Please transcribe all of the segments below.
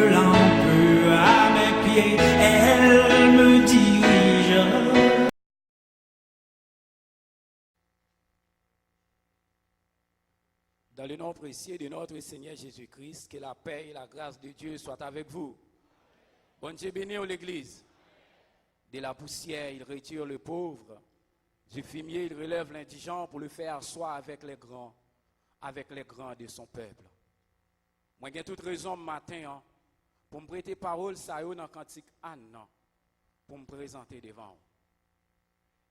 lampe à mes pieds, elle me dirige. Dans le nom précieux de notre Seigneur Jésus-Christ, que la paix et la grâce de Dieu soient avec vous. Bon Dieu béni l'Église. De la poussière, il retire le pauvre. Du fumier, il relève l'indigent pour le faire asseoir avec les grands de son peuple. Moi, j'ai toute raison matin pour me prêter parole ça dans le cantique Anne, pour me présenter devant vous.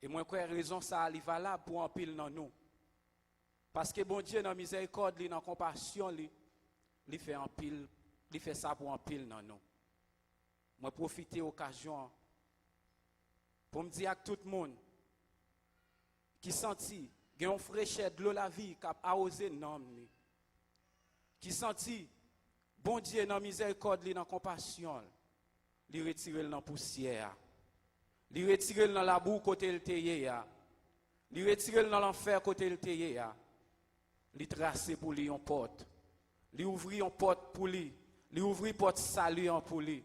Et moi, j'ai raison ça, il est valable pour en pile dans nous. Parce que bon Dieu, dans la miséricorde, dans la compassion, il fait en pile, il fait ça pour en pile dans nous. Moi, profiter de l'occasion pour me dire à tout le monde qui sentit qu'il y a une fraîcheur de l'eau la vie qui a arrosé non qui sentit bon Dieu dans la miséricorde, dans la compassion, il retire dans la poussière, il retire dans la boue côté le théier, il retire dans l'enfer côté le théier. Il trace pour lui une porte. Il ouvre une porte pour lui. Il ouvre une porte salut pour lui.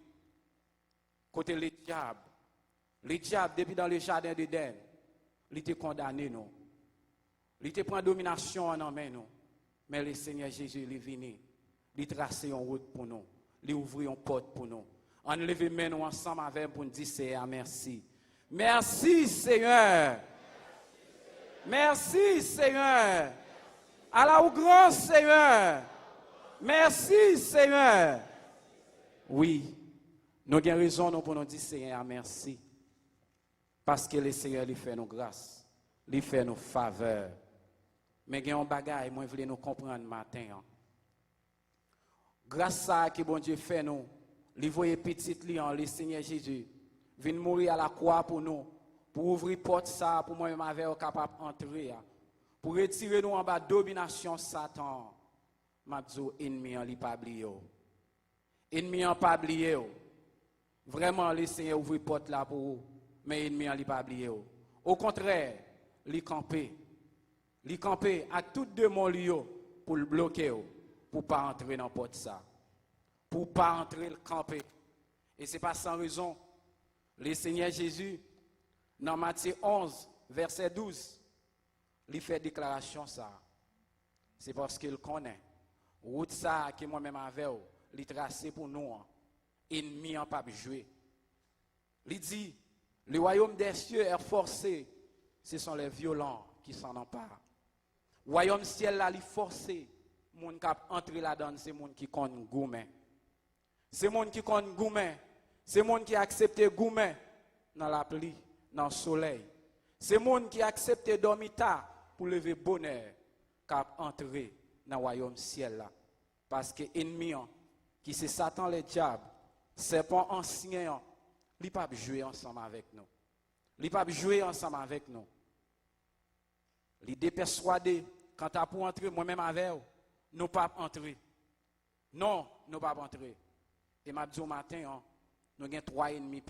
Côté les diables. Les diables, depuis dans le jardin d'Éden, il était condamné, nous. Il était pris domination en main, nous. Mais le Seigneur Jésus, il est venu. Il trace une route pour nous. Il ouvre une porte pour nous. On lève main nous ensemble avec pour nous dire Seigneur, merci. Merci, Seigneur. Merci, Seigneur. Allah au grand Seigneur. Merci Seigneur. Oui, nous avons raison pour nous dire Seigneur merci. Parce que le Seigneur lui fait nos grâces, lui fait nos faveurs. Mais il y a un bagage, moi je voulais nous comprendre matin. Grâce à ce que bon Dieu fait nous, lui voyait petit lion, le Seigneur Jésus, vient mourir à la croix pour nous, pour ouvrir porte ça, pour moi-même avec capable d'entrer. Pour retirer nous en bas domination Satan, Mabzo ennemi en li pas oublié. Ennemi en pas oublié. Vraiment le Seigneur ouvre porte là pour vous, mais ennemi en li pas oublié. Au contraire, li camper. Li camper à tout de mon lieu pour le bloquer pour pas entrer dans porte ça. Pour pas entrer le camper. Et c'est pas sans raison. Le Seigneur Jésus dans Matthieu 11 verset 12 il fait déclaration ça. C'est parce qu'il connaît. Route ça que moi-même avec il tracé pour nous. Ennemi en pas jouer. Il dit le royaume des cieux est forcé. Ce sont les violents qui s'en emparent. Royaume ciel là il forcé. Moun qui entrer là-dedans c'est moun qui connaît goumen. C'est moun qui connaît goumen. C'est moun qui accepte goumen dans la pluie, dans le soleil. C'est moun qui accepte dormir tard pour lever bonheur cap entrer dans le royaume ciel là parce que ennemi qui c'est Satan le diable serpent ancien il pas jouer ensemble avec nous il pas jouer ensemble avec nous il dépersuadé quand tu pour entrer moi-même avec nous pas entrer non nous pas entrer et m'a dit au matin nous avons trois ennemis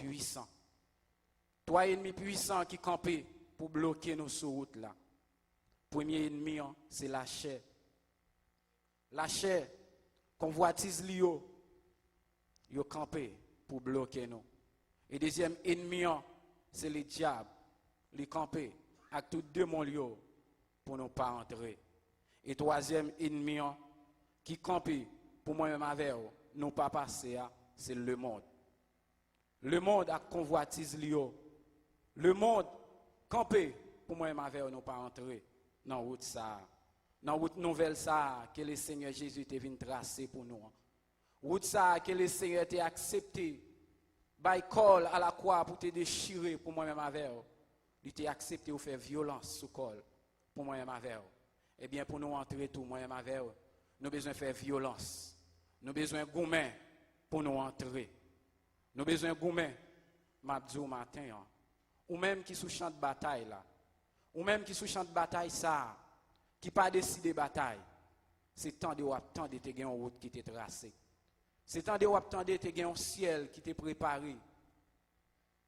puissants qui campent pour bloquer nos sur route là. Premier ennemi, c'est la chair. La chair, convoitise l'io, yo campé pour bloquer nous. Et deuxième ennemi, c'est le diable. Il campé avec tous deux mon lieu pour ne pas entrer. Et troisième ennemi, qui campe pour moi-même avec nous pas passer, c'est le monde. Le monde a convoitise l'io. Le monde campé pour moi-même avec nous pas entrer. Dans route ça, dans route nouvelle ça que le Seigneur Jésus est venu tracer pour nous. Route ça que le Seigneur t'a accepté, by call à la croix pour te déchirer pour moi-même avec. Il t'a accepté de faire violence sous col pour moi-même avec. Eh bien pour nous entrer tout moi-même avec, nous besoin faire violence. Nous besoin goumen pour nous entrer. Nous besoin goumen m'abdou matin ou même qui sous champ de bataille là. Ou même qui sous champ de bataille ça, qui pas décidé bataille, c'est temps de attendre te gagner une route qui t'est tracée. C'est temps de attendre te gagner un ciel qui t'est préparé.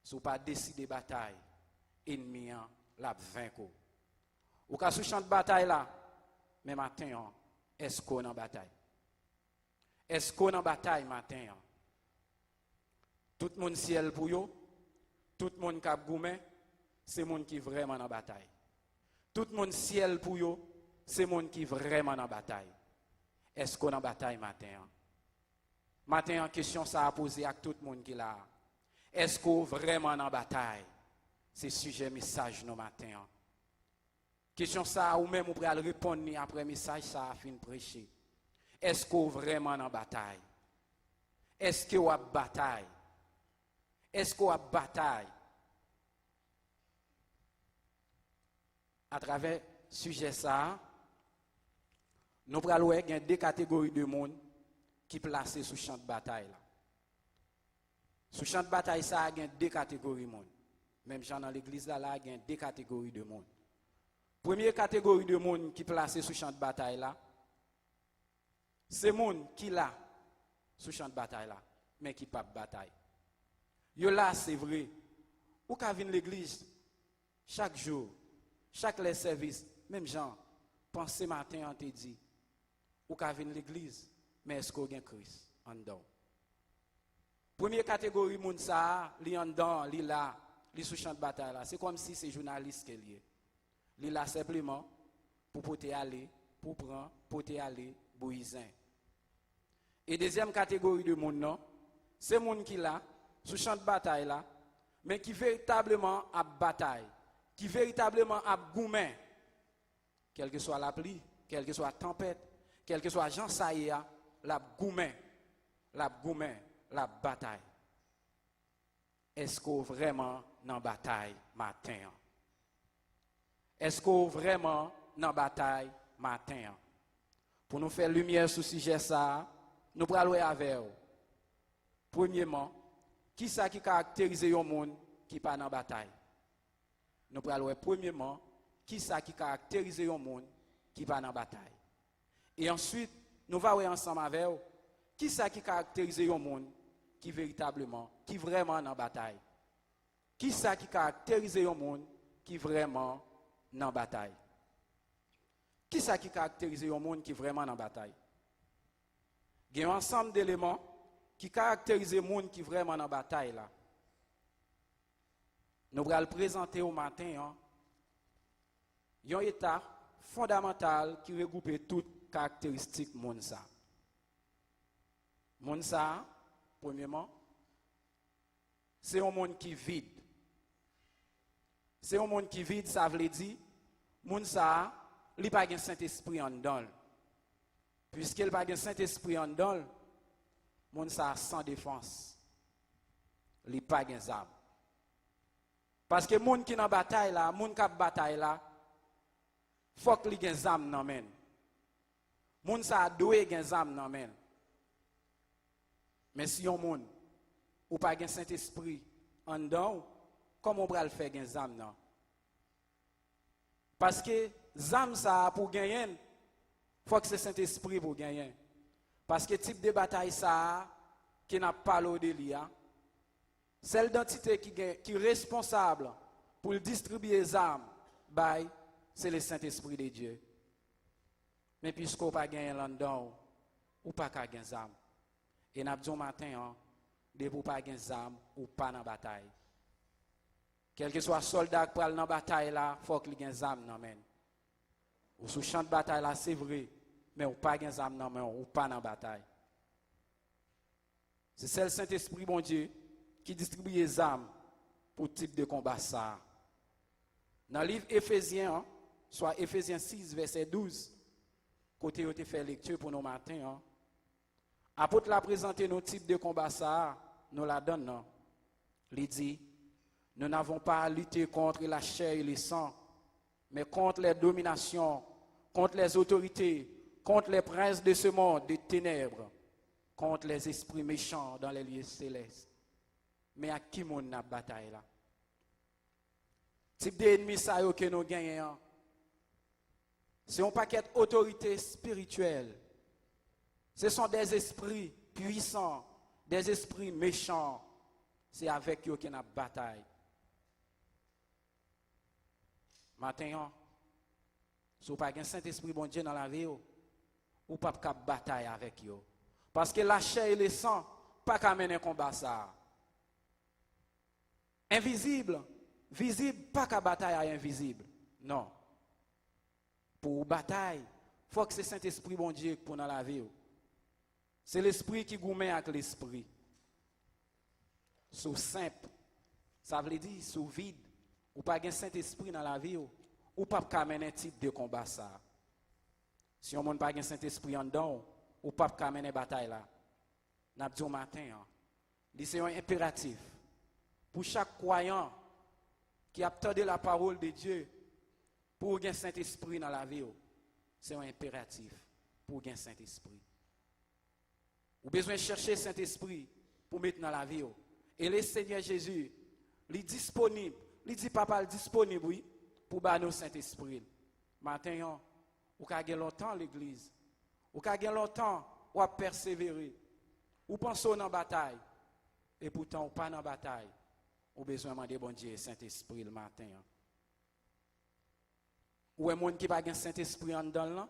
Si pas décidé bataille, ennemi la vaincre. Ou ka sous champ de bataille là, mais matin est-ce qu'on en bataille? Est-ce qu'on en bataille matin? Tout le monde ciel pour yo, tout le monde cap goumen, c'est monde qui vraiment en bataille. Tout le monde ciel pour yo, c'est monde qui vraiment en bataille. Est-ce qu'on en bataille matin? Matin, en question ça a posé à tout le monde qui là. Est-ce qu'on vraiment en bataille? C'est sujet message nos matin. Question ça ou même on pourrait répondre après message ça a fini prêcher. Est-ce qu'on vraiment en bataille? Est-ce qu'on a bataille? Est-ce qu'on a bataille? À travers sujet ça, nous pourrons voir qu'il y a deux catégories de monde qui placent sous champ de bataille là. Sous champ de bataille ça il y a deux catégories de monde. Même dans l'église là, il y a deux catégories de monde. Première catégorie de monde qui placé sous champ de bataille là, c'est monde qui là sous champ de bataille là, mais qui pas bataille. Yo là c'est vrai. Ou ka vinn l'église chaque jour, chaque les services, même gens, pensez matin on te dit ou ka vinn l'église, mais est-ce qu'on gagne Christ en dedans? Première catégorie monde ça, li en dedans, li là, li sous champ de bataille là, c'est comme si c'est journaliste qui est lié. Li là simplement pour porter aller, pour prendre, porter aller, boisin. Et deuxième catégorie de monde non, c'est monde qui là sous champ de bataille là, mais qui véritablement a bataille, qui véritablement a goumen, quelle que soit la pluie, quelle que soit la tempête, quel que soit Jean Saïa, la goumen, la bataille. Est-ce qu'on vraiment dans bataille matin? Est-ce qu'on vraiment dans bataille matin? Pour nous faire lumière sur ce sujet ça, nous allons avec vous. Premièrement, qui ça qui caractérise un monde qui pas dans bataille? Nous allons premièrement, qui ça qui caractérise un monde qui pas dans bataille? Et ensuite, nous allons voir ensemble avec vous, qui ça qui caractérise un monde qui véritablement, qui vraiment dans bataille? Qui ça qui caractérise un monde qui vraiment dans bataille? Qui ça qui caractérise un monde qui vraiment dans bataille? Il y a un ensemble d'éléments qui caractérisent le monde qui vraiment dans bataille là. Nous allons le présenter au matin. Il y a un état fondamental qui regroupe toutes caractéristiques monde ça. Monde ça, premièrement, c'est un monde qui vide. C'est un monde qui vide, ça veut dire, monde ça, il n'y a pas de Saint-Esprit en dedans. Puisqu'il n'y a pas de Saint-Esprit en dedans, monde ça sans défense. Il n'y a pas de armes. Parce que monde qui est dans la bataille là, monde qui a bataille là, il faut qu'il y ait des armes dans men. Monde ça doit des armes dans men. Mais si on monde ou pas de Saint-Esprit en dedans, comment on va le faire des armes non? Parce que zam ça pour gagner, faut que c'est Saint-Esprit pour gagner. Parce que type de bataille ça qui n'a pas l'eau de l'IA, celle d'entité qui est responsable pour distribuer les armes, c'est le Saint-Esprit de Dieu. Mais puisqu'on pas gagner là-dedans, ou pas gagner des armes. Et n'a dit matin, de pour pas gagner des armes ou pas dans bataille. Quel que soit soldat qui parle dans la bataille là, il faut qu'il y ait des armes dans main. Ou sous champ de bataille là, c'est vrai, mais ou pas des armes dans main ou pas dans la bataille. C'est le Saint-Esprit bon Dieu qui distribue les armes pour le type de combat ça. Dans le livre Éphésiens, soit Éphésiens 6 verset 12, côté où tu fais lecture pour nos matins, apôtre l'a présenté nos types de combat ça, nous la donne non. Il dit nous n'avons pas à lutter contre la chair et le sang, mais contre les dominations, contre les autorités, contre les princes de ce monde des ténèbres, contre les esprits méchants dans les lieux célestes. Mais à qui mon a bataille là? Type d'ennemi ça que nous gagnons, c'est un paquet d'autorités spirituelles. Ce sont des esprits puissants, des esprits méchants. C'est avec eux qu'on a bataille. Maintenant, si vous n'avez pas un Saint-Esprit bon Dieu dans la vie, vous ne pouvez pas bataille avec eux. Parce que la chair et le sang, pas qu'à mener un combat ça. Invisible, visible, pas qu'à bataille à invisible. Non. Pour bataille, il faut que c'est Saint-Esprit bon Dieu pour dans la vie. C'est l'esprit qui gourmet avec l'esprit. Sous simple, ça veut dire sous vide, ou pas un Saint-Esprit dans la vie, ou pas qu'à mener un type de combat ça. Si on n'a pas un Saint-Esprit en dedans, ou pas qu'à mener bataille là. N'a dit au matin, c'est un impératif pour chaque croyant qui a entendu la parole de Dieu pour gagner Saint-Esprit dans la vie. C'est un impératif pour gagner Saint-Esprit. Vous avez besoin de chercher Saint-Esprit pour mettre dans la vie. Et le Seigneur Jésus, il est disponible. Il dit, papa, il est disponible, oui, pour nous Saint-Esprit. Maintenant, vous avez gagné longtemps l'église. Vous avez gagné longtemps, vous avez persévéré. Vous pensez dans la bataille. Et pourtant, vous pas dans la bataille. Vous avez besoin de demander bon Dieu, Saint-Esprit, le matin. Ou est-ce monde qui n'a pas Saint-Esprit en dedans là?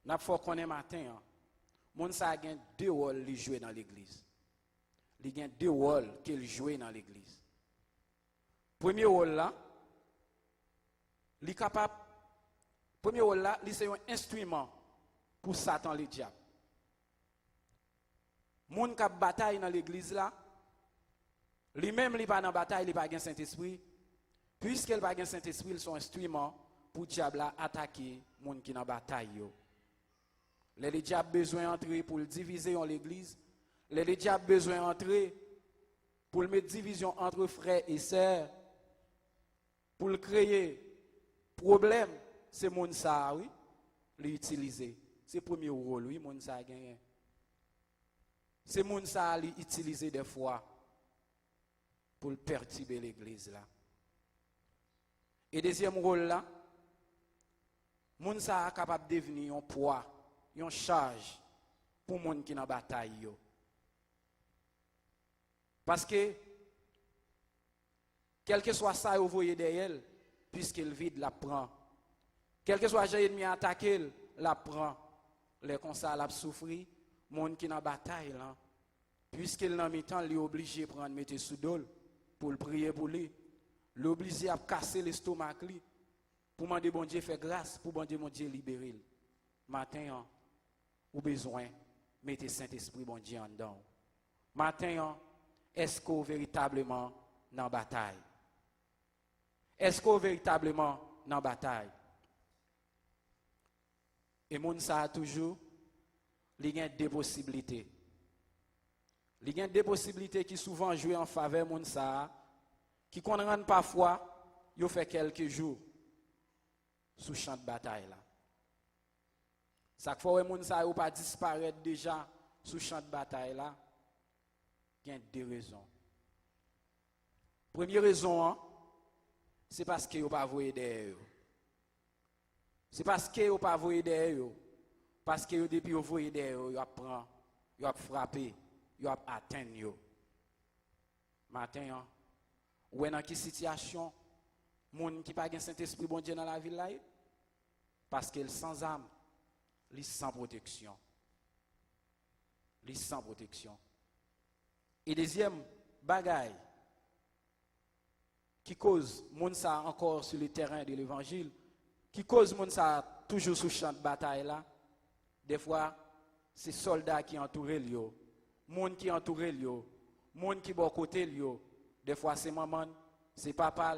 N'a faut qu'on est matin. Moun sa a deux rôles li jouer dans l'église. Il y a deux rôles qu'il joue dans l'église. Premier rôle là, li capable premier rôle là, c'est un instrument pour Satan le diable. Moun qui bataille dans l'église là, lui-même li pas dans bataille, il pas gain Saint-Esprit. Puisqu'il pas gain Saint-Esprit, ils sont instruments pour diable attaquer moun qui dans bataille yo. Les diables besoin d'entrer pour le diviser en l'église. Les diables besoin d'entrer pour le mettre division entre frères et sœurs. Pour le créer problème, c'est mon ça oui, l'utiliser. C'est le premier rôle oui, mon ça gagné. C'est mon ça l'utiliser des fois pour perturber l'église là. Et deuxième rôle là, mon ça capable de devenir un poids, une charge pour les gens qui sont en bataille. Parce que, quel que soit ça, vous voyez derrière, puisqu'il vide, la prend. Quel que soit l'ennemi attaqué, la prend. Les constats la souffrir, les gens qui sont en bataille, puisqu'il n'a pas temps, il est obligé de prendre mettre sous dos pour le prier pour lui. Il est obligé de casser l'estomac pour demander bon Dieu faire grâce, pour demander bon Dieu libérer. Matin, ou besoin de mettre Saint-Esprit bon Dieu en dedans. Maintenant, est-ce qu'on véritablement dans la bataille? Est-ce qu'on véritablement dans la bataille? Et moun ça a toujours, il y a des possibilités. Il y a des possibilités qui souvent jouent en faveur de moun ça, qui qu'on parfois, il fait quelques jours sous champ de bataille là. Chaque fois que les gens ne pas disparaître déjà sous champ de bataille là, il y a deux raisons. Première raison, c'est parce qu'ils n'ont pas voulu derrière. C'est parce qu'ils n'ont pas voulu derrière. Parce que depuis qu'ils ont voulu derrière, ils ont frappé, ils ont atteint. Maintenant, ou est dans quelle situation, les gens qui n'ont pas de Saint-Esprit bon Dieu dans la ville là, parce qu'ils sont sans âme. Ils sans protection. Ils sans protection. Et deuxième bagaille qui cause moun ça encore sur le terrain de l'évangile, qui cause moun ça toujours sous champ de bataille là, des fois c'est soldats qui entourent lui, moun qui entourent lui, moun qui bon côté lui, des fois c'est maman, c'est papa,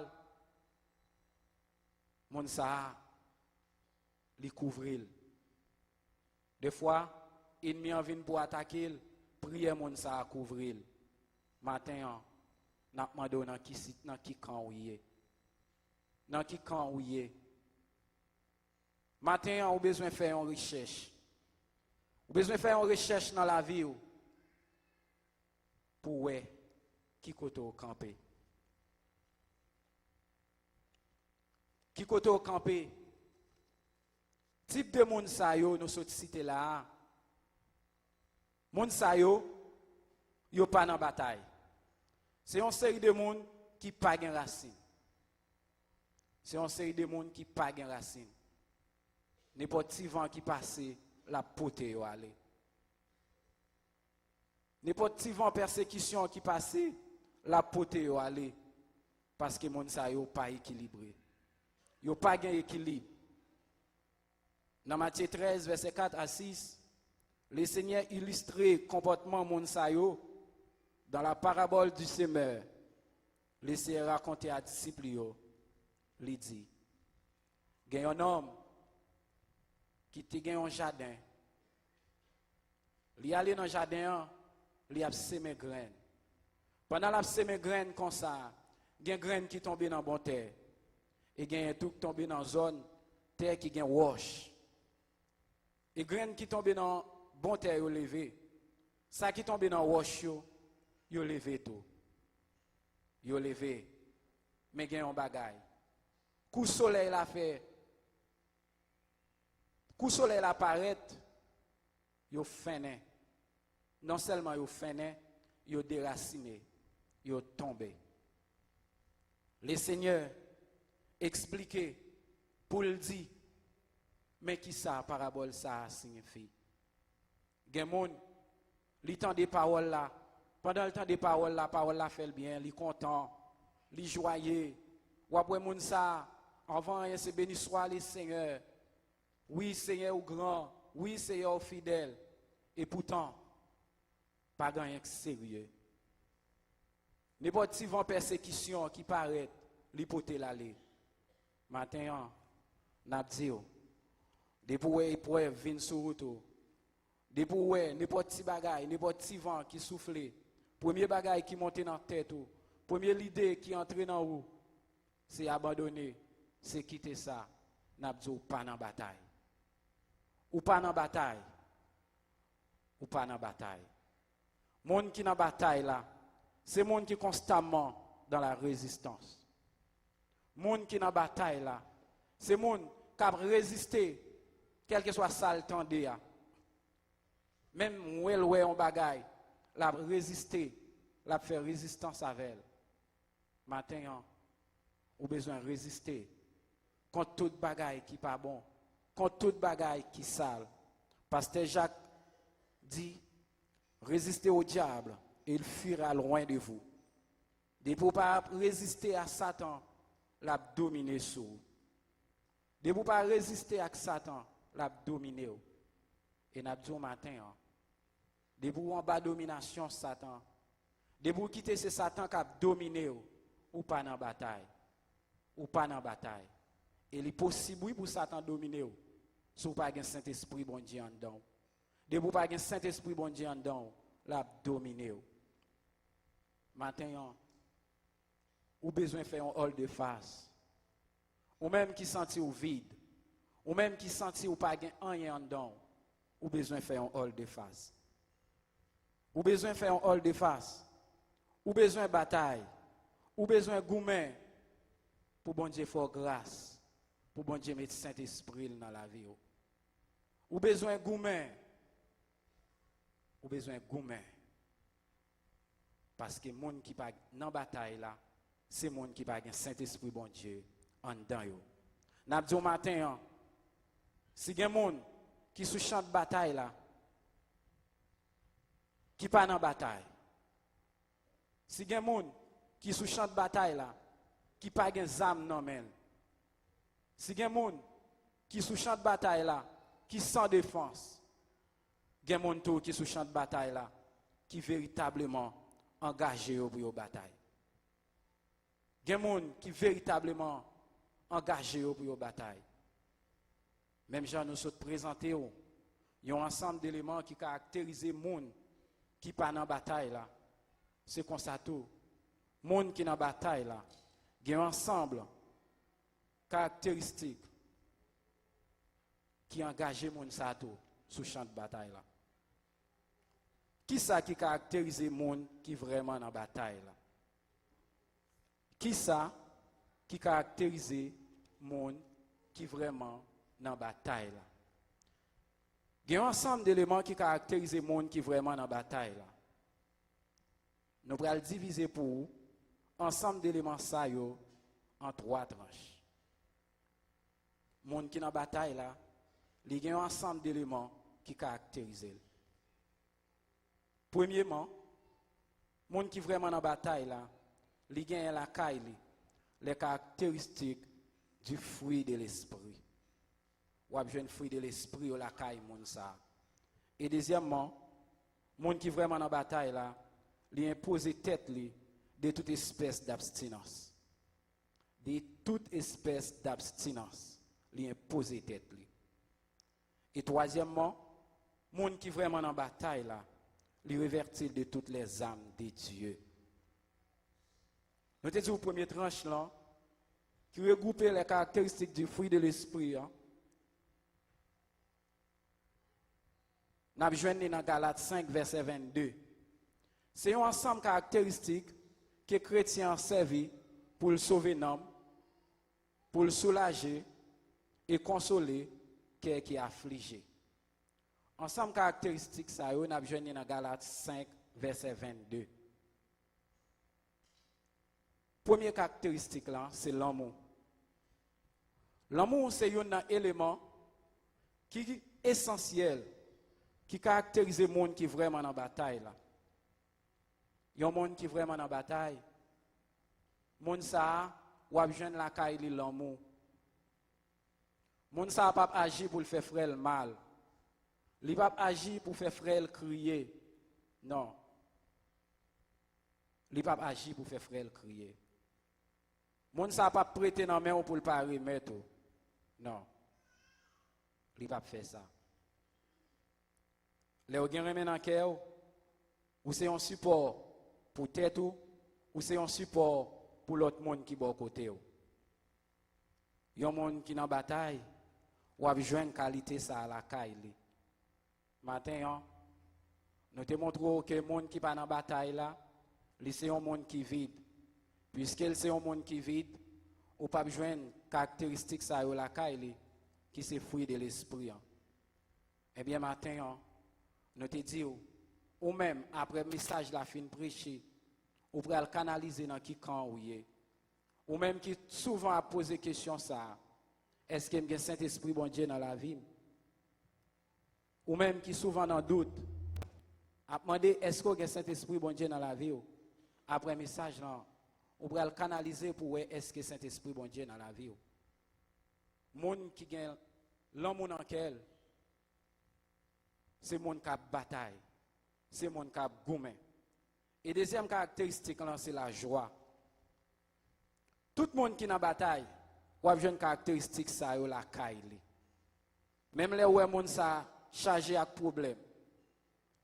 moun ça li couvrir. Des fois, l'ennemi en vient pour attaquer, prier mon ça à couvrir. Matin, n'a demandé dans qui camp où y est. Dans qui camp où y est. Matin, on a besoin de faire une recherche. On a besoin de faire une recherche dans la vie pour voir qui côté au camper. Qui côté au camper. Type de moun sa yo nous sommes cité là. Moun sa yo pas dans bataille. C'est une série de moun qui pas gen racine. C'est une série de moun qui pas gen racine. N'importe qui vent qui passe la pote yo aller. N'importe qui vent persécution qui passe la pote yo aller parce que moun sa yo pas équilibré. Yo pas gen équilibre. Dans Matthieu 13 verset 4 à 6, le Seigneur illustrait comportement moun sa yo dans la parabole du semeur. Le Seigneur racontait à disciples yo, il dit, il y a un homme qui te un jardin. Il allé dans le jardin, il a semé graines. Pendant la semé graines comme ça, il y a des graines qui tombent dans la bonne terre. Et il y a tout qui tombe dans la zone terre qui est wash. Et les graines qui tombent dans la bonne terre, ils levé. Ça qui tombe dans la wash, ils levé tout. Ils levé. Mais il y a un bagaille. Coup soleil la fait. Coup soleil apparaît, ils fainé. Non seulement ils fainé, ils déraciné, ils tombé. Le Seigneur expliquait pour le dire, mais qui ça parabole ça signifie? Gen moun, li temps des paroles là, pendant le temps des paroles la parole la fait le bien, li content, li joyeux. Ou après moun ça, avant c'est béni soit le Seigneur. Oui, Seigneur ou grand, oui, Seigneur ou fidèle. Et pourtant, pas rien que sérieux. N'importe vent persécution qui paraît, l'hypothèse l'aller. Maintenant, n'a dit, depuis épreuve vient sur route, depuis n'importe bagaille, n'importe vent qui souffle, premier bagaille qui monte dans la tête, première idée qui entre dans vous, c'est abandonner, c'est quitter ça, n'a dit pas dans bataille. Ou pas dans bataille. Ou pas dans bataille. Monde qui dans bataille là, c'est monde qui constamment dans la résistance. Monde qui dans bataille là, c'est monde qui a résisté quel que soit ça le temps de. Même ou en bagaille, la résister, la faire résistance avec elle. Maintenant, ou besoin résister contre toute bagaille qui pas bon. Contre toute bagaille qui sale. Pasteur Jacques dit, résistez au diable et il fuira loin de vous. De pour pas résister à Satan, l'a dominer sur vous. De pour pas résister à Satan, l'a dominer. Et n'a dit au matin, de pour en bas domination Satan, de pour quitter ce Satan qui a dominé ou pas dans bataille. Ou pas dans bataille. Et il est possible pour Satan dominer. Si vous n'avez pas un Saint-Esprit bon Dieu en dedans. De vous pas un Saint-Esprit bon Dieu en dedans, l'a dominé. Maintenant, ou besoin de faire un hall de face. Ou même qui sentit au vide. Ou même qui sentit ou pas rien en dedans. Ou besoin de faire un hall de face. Ou besoin de faire un hall de face. Ou besoin de bataille. Ou besoin de goumen. Pour bon Dieu faire grâce. Pour bon Dieu mettre Saint-Esprit dans la vie. Ou besoin de goumen. Ou besoin de goumen. Parce que les gens qui pas dans la bataille là, c'est les gens qui pas un Saint-Esprit bon Dieu en dedans yo. N'a dit au matin, si il y a des gens qui sous champ de bataille là, qui pas dans la bataille. Si il y a des gens qui sous champ de bataille là, qui pas gen âme non men. Si gen moun qui sous champ de bataille là, qui sans défense. Gen moun tout qui sous champ de bataille là, qui véritablement engagé pour la bataille. Gen moun qui véritablement engagé pour la bataille. Même Jean nous sommes présentés il y a un ensemble d'éléments qui caractérisent moun qui pas dans bataille là. C'est comme ça tout. Moun qui dans bataille là, il y a un ensemble caractéristiques qui engagent moun sa tout sous champ de bataille là. Qui ça qui caractérise moun qui vraiment dans bataille là? Qui ça qui caractérise moun qui vraiment dans bataille là? Il y a un ensemble d'éléments qui caractérisent moun qui vraiment dans bataille là. Nous allons diviser pour ensemble d'éléments ça yo en 3 tranches. Moun qui dans bataille là, il y a un ensemble d'éléments qui caractérisent. Premièrement, moun qui vraiment dans bataille là, li gen la caille li, les caractéristiques du fruit de l'esprit. Ou a besoin fruit de l'esprit ou la caille moun ça. Et deuxièmement, moun qui vraiment en bataille là, li impose tête li de toute espèce d'abstinence. De toute espèce d'abstinence, li impose tête li. Et troisièmement, moun qui vraiment en bataille là, li révertit de toutes les âmes de Dieu. Nous te dit au premier tranche là, qui regroupe les caractéristiques du fruit de l'esprit. Hein. Nous avons joué dans Galates 5, verset 22. C'est un ensemble caractéristique que les chrétiens ont servi pour le sauver l'homme, pour le soulager et consoler qui est affligé. Ensemble caractéristique ça, nous avons joué dans Galates 5, verset 22. Première caractéristique là, c'est l'amour. L'amour, c'est un élément qui est essentiel, qui caractérise le monde qui est vraiment en bataille là. Il y a un monde qui est vraiment en bataille. Le monde ça, ou a besoin de la caille l'amour. Le monde ça pas agir pour le faire frère le mal. Il pas agir pour faire frère le crier. Non. Il pas agir pour faire frère le crier. Moun sa pas prêter dans main pour le pas remettre. Non. Il pas faire ça. Les gen remen dans cœur ou c'est un support pour tête ou c'est un support pour l'autre monde qui bon côté ou. Yon monde qui dans bataille ou a besoin qualité ça à la caille. Matin nous te montrons que monde qui pas dans bataille là, c'est un monde qui vide. Puisqu'elle c'est un monde qui vide, ou pas besoin de caractéristiques ça ou la caille qui c'est fruit de l'esprit. Eh bien matin, nous te dit ou même après le message la fin prêcher, ou pour le canaliser dans qui camp ou même qui souvent a posé question ça, est-ce qu'il y a un Saint-Esprit bon Dieu dans la vie? Ou même qui souvent dans doute, a demandé est-ce qu'il y a un Saint-Esprit bon Dieu dans la vie? Après le message là, ou pour le canaliser pour est-ce que Saint-Esprit bon Dieu dans la vie. Moun qui gagne l'homme dans quel c'est moun qui a bataille, c'est moun qui a gourmet. Et deuxième caractéristique là c'est la joie. Tout le monde qui dans bataille, ou a une caractéristique ça yo la caille. Même les où moun ça chargé avec problème,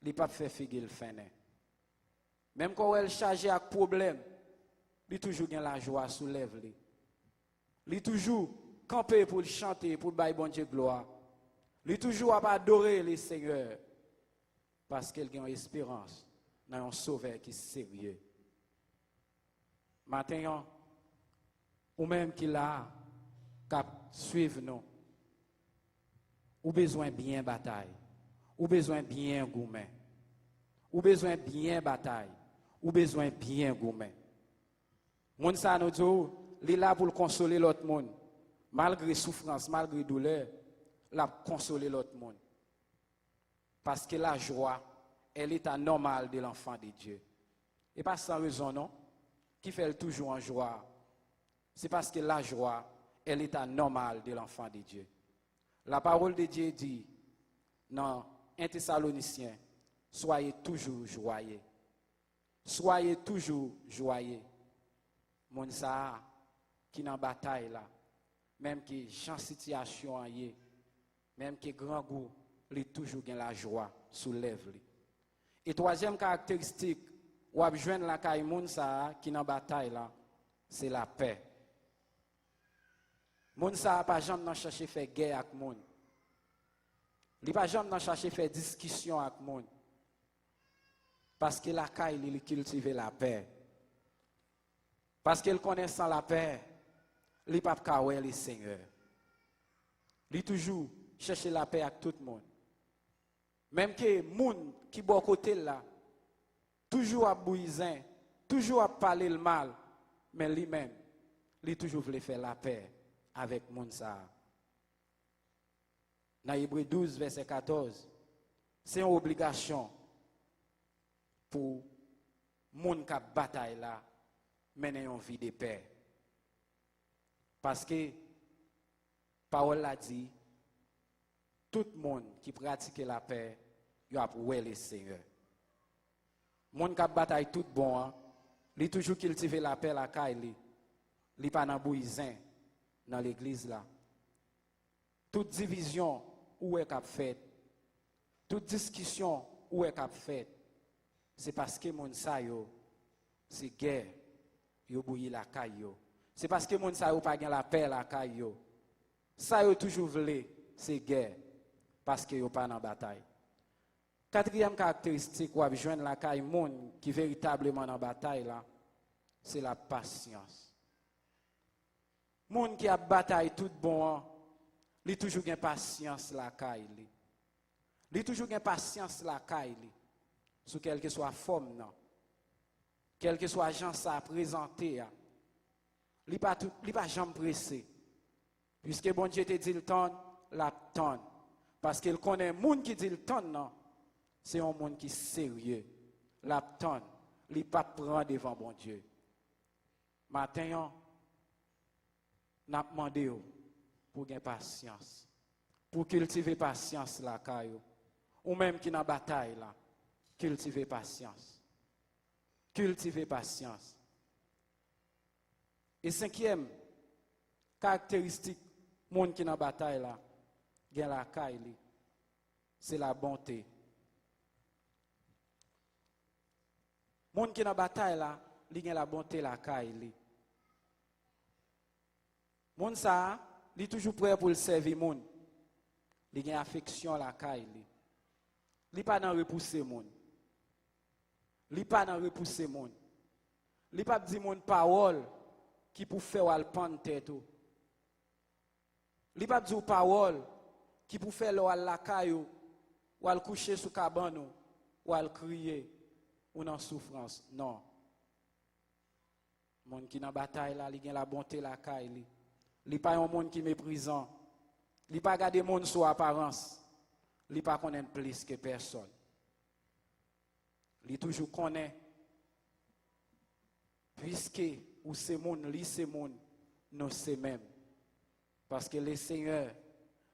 il pas fait figuer le fin. Même quand elle chargé avec problème, il toujours gagne la joie soulève lui. Il toujours camper pour le chanter pour bailler bon Dieu gloire. Il toujours à adorer le Seigneur parce qu'il a une espérance dans un sauveur qui est sérieux. Maintenant, ou même qui là cap suivre nous. Ou besoin bien bataille, ou besoin bien gourmet. Ou besoin bien bataille, ou besoin bien gourmet. Moun sa nous dit, il là pour consoler l'autre monde. Malgré souffrance, malgré douleur, la consoler l'autre monde. Parce que la joie, elle est normale de l'enfant de Dieu. Et pas sans raison, non? Qui fait toujours en joie. C'est parce que la joie, elle est normale de l'enfant de Dieu. La parole de Dieu dit, dans 1 Thessaloniciens, soyez toujours joyeux. Soyez toujours joyeux. Mon sa qui dans bataille là, même qui en situation même qui grand goût, il toujours gain la joie sous lèvres. Et troisième caractéristique, ou a joindre la caille moun sa qui dans bataille là, c'est la paix. Moun sa pas jamais dans chercher faire guerre avec moun. Il pas jamais dans chercher faire discussion avec moun. Parce que la caille il cultive la paix. Parce qu'il connaît sans la paix, il pas kawé le Seigneur. Il toujours chercher la paix avec tout le monde. Même que moun qui bon côté là, toujours à bouisin, toujours à parler le mal, mais lui-même, il toujours voulait faire la paix avec moun ça. Dans Hébreux 12 verset 14, c'est une obligation pour moun qui bataille là mener une vie de paix. Parce que, parole l'a dit, tout le monde qui pratique la paix, il a pour le Seigneur. Monde qui bataille tout bon, il toujours cultiver la paix la caille, il pas dans bouisin dans l'église là. Toute division où est cap fait, toute discussion où est cap fait, c'est parce que mon sa yo c'est guerre, yo bouilli la caille yo. C'est parce que mon sa yo pas gen la paix la caille yo. Ça yo toujours vle, c'est guerre parce que yo pas dans bataille. Quatrième caractéristique ou a joindre la caille moun qui véritablement dans bataille là, c'est la patience. Moun qui a bataille tout bon, li toujours gen patience la caille li. Li toujours gen patience la caille li. Sous quelle que soit forme nan. Quel que soit gens ça présenté a. Li pas jamais pressé. Puisque bon Dieu te dit le temps, la tonne. Parce qu'il connaît moun qui dit le temps non. C'est un monde qui est sérieux. La tonne, il pas prend devant bon Dieu. Matin, n'a demandé pour gagner patience. Pour cultiver patience là caillou. Ou même qui dans bataille là, cultiver patience. Cultiver patience. Et cinquième caractéristique monde qui dans bataille là, gagne la caille, c'est la bonté. Monde qui dans bataille là, li gen la bonté la caille li. Monde ça, li toujours prêt pour le servir monde. Li gen affection la caille li. Li pas dans repousser monde. Li pas dans repousser monde. Li pas di monde parole qui pour faire wal pendre tête. Li pas di parole qui pour faire wal la caille ou al coucher sous cabane ou al crier ou dans souffrance. Non. Monde qui dans bataille là, il a la bonté la caille. Il pas un monde qui méprisant. Il pas garder monde sous apparence. Il pas connaître plus que personne. Il toujours connaît puisque ou c'est monde, li c'est monde, nous c'est même. Parce que le Seigneur,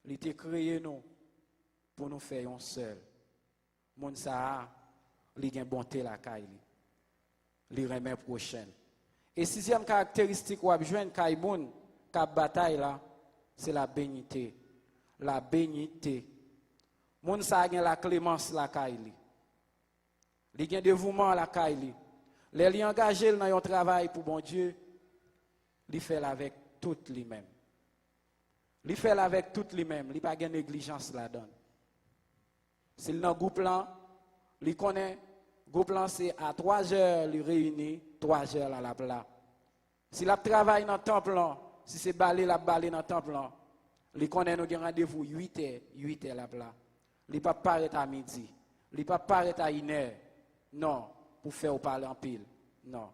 il t'a créé nous pour nous faire un seul. Monde ça li gen bonté la caille li remet prochaine. Et sixième caractéristique ou a joindre caille moun k'ap bataille là, c'est la bénité. La bénité. Moun sa gen la clémence la caille li gen dévouement la caille li. Les li engagé dans un travail pour bon Dieu, li fait avec tout lui-même. Li fait avec tout lui-même, li pas gen négligence là-dedans. S'il dans groupe là, il connaît, groupe lancé à 3 heures, il réunit 3 heures à la plat. Si la travaille dans le temple, si c'est balé dans le temple, il connaît nous avons rendez-vous 8 heures à la plat. Il ne peut pas paraître à midi, il ne peut pas paraître à 1 heure. Non, pour faire parler en pile. Non.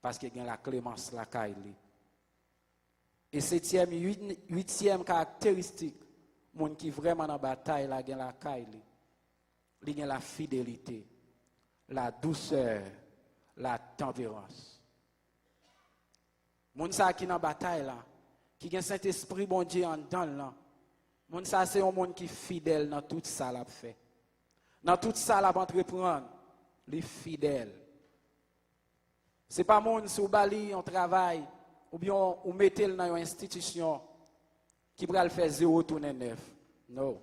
Parce qu'il y a la clémence, la caille. Et septième, huitième caractéristique, monde qui vraiment dans bataille, la gen la caille. Il y a la fidélité, la douceur, la tempérance. Moun sa qui dans bataille là, qui a Saint-Esprit bon Dieu en dedans là. Moun sa c'est un monde qui est fidèle dans tout ça l'a fait. Dans tout ça l'a entreprendre, il est fidèle. C'est pas monde sous bali on travaille ou bien on mettez dans une institution qui va le faire 0 tourner 9. Non.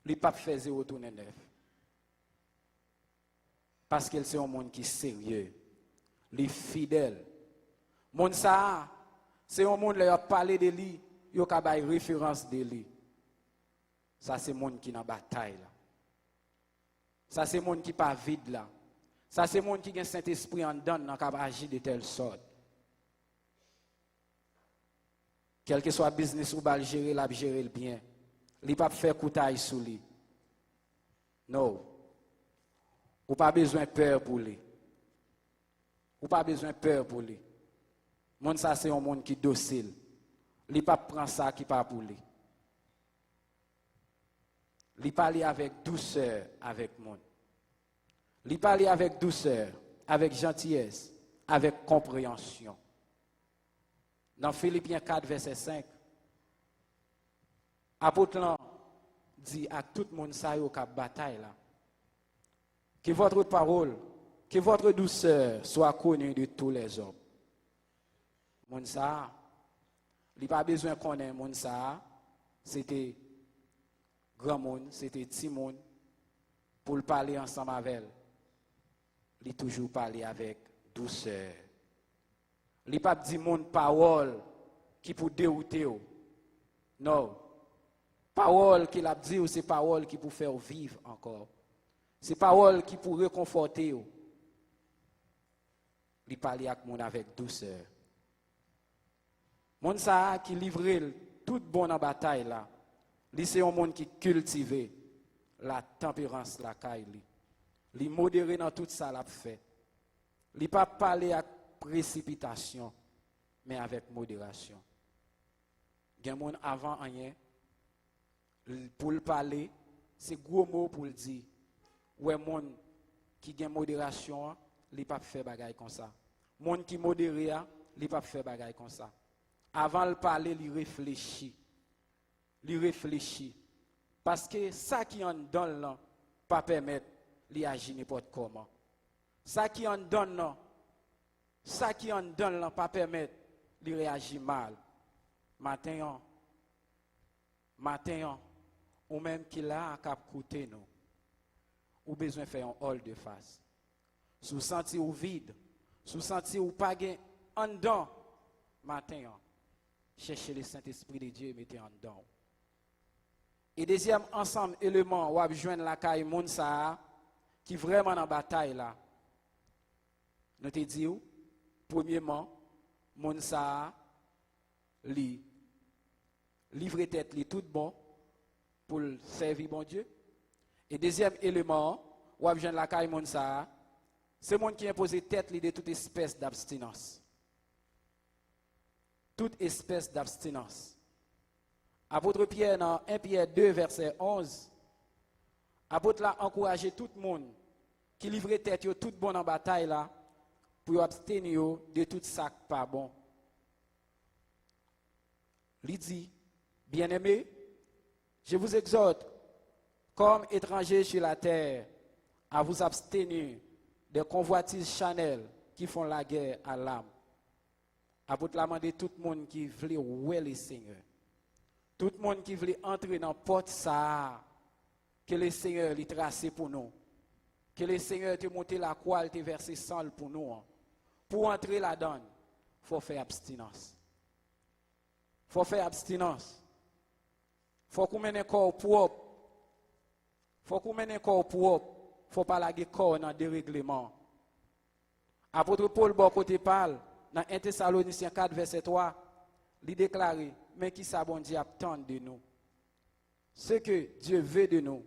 Il pas fait 0 tourner 9. Parce qu'il c'est un monde qui est sérieux. Il est fidèle. Monde ça, c'est un monde qui a parlé de lui, il a une référence de lui. Ça c'est un monde qui est dans bataille là. Ça c'est un monde qui pas vide là. Ça c'est un monde qui a un Saint-Esprit en dedans qui agit de telle sorte. Quel que soit le business ou le gérer, il gérer bien. Il pas faire coutaille sous lui. Non. Ou pas besoin de peur pour lui. Ou pas besoin de peur pour lui. Monde ça c'est un monde qui est docile. Il pas prend ça qui pas pour lui. Il parle avec douceur avec monde. Il parle avec douceur avec gentillesse, avec compréhension. Dans Philippiens 4, verset 5, apôtre là dit à tout le monde ça yo k'ap bataille là. Que votre parole, que votre douceur soit connue de tous les hommes. Moun ça, il pas besoin connaître moun ça, c'était grand monde, c'était petit monde pour le parler ensemble avec elle. Il toujours parler avec douceur. Il pas dit monde parole qui pour dérouter. Non. Parole qu'il a dit, c'est parole qui pour faire vivre encore. C'est parole qui pour réconforter. Il parle avec mon avec douceur. Mon ça qui livre tout bon en bataille là. Lui c'est un monde qui cultive la tempérance la caille li. Li modéré dans tout ça l'a fait. Li pas parler avec précipitation mais avec modération. Gen moun avant rien pour le parler, c'est gros mot pour le dire. Ouais moun qui gen modération, li pas faire bagaille comme ça. Moun qui modéré, li pas faire bagaille comme ça. Avant de parler, li réfléchit. Li réfléchit. Parce que ça qui en donne là, pas permettre li agir n'importe comment. Ça qui en donne là, pas permettre li réagir mal. Matin, ou même qui là cap côté nous. Ou besoin faire un hall de face. Sous senti ou vide, sous senti ou pas gain en dedans matin. Cherchez le Saint-Esprit de Dieu et mettez en dedans. Et deuxième ensemble élément, ou joindre la caille moun sa qui vraiment en bataille là. Nous te dit premièrement, moun sa li livrer tête li tout bon pour servir bon Dieu. Et deuxième élément, ou joindre la caille moun sa, c'est moun qui impose tête li de toute espèce d'abstinence. Toute espèce d'abstinence. Apôtre Pierre, dans 1 Pierre 2, verset 11, apôtre là encouragé tout le monde qui livre tête yo tout bon en bataille là, pour abstenir de tout ça pas bon. Il dit, bien-aimés, je vous exhorte, comme étrangers sur la terre, à vous abstenir des convoitises charnelles qui font la guerre à l'âme. Apôtre l'a demandé tout le monde qui veut ouais le Seigneur. Tout le monde qui veut entrer dans la porte ça, que le Seigneur lui tracé pour nous. Que le Seigneur te monté la croix, te versé sang pour nous. Pour entrer là-dedans, il faut faire abstinence. Il faut faire abstinence. Il faut qu'on mène un corps propre. Il faut qu'on mène un corps propre. Il ne faut pas laguer corps dans le dérèglement. Apôtre Paul, bon côté parle, dans 1 Thessaloniciens 4, verset 3, il déclare, mais qui ça bon Dieu attend de nous? Ce que Dieu veut de nous,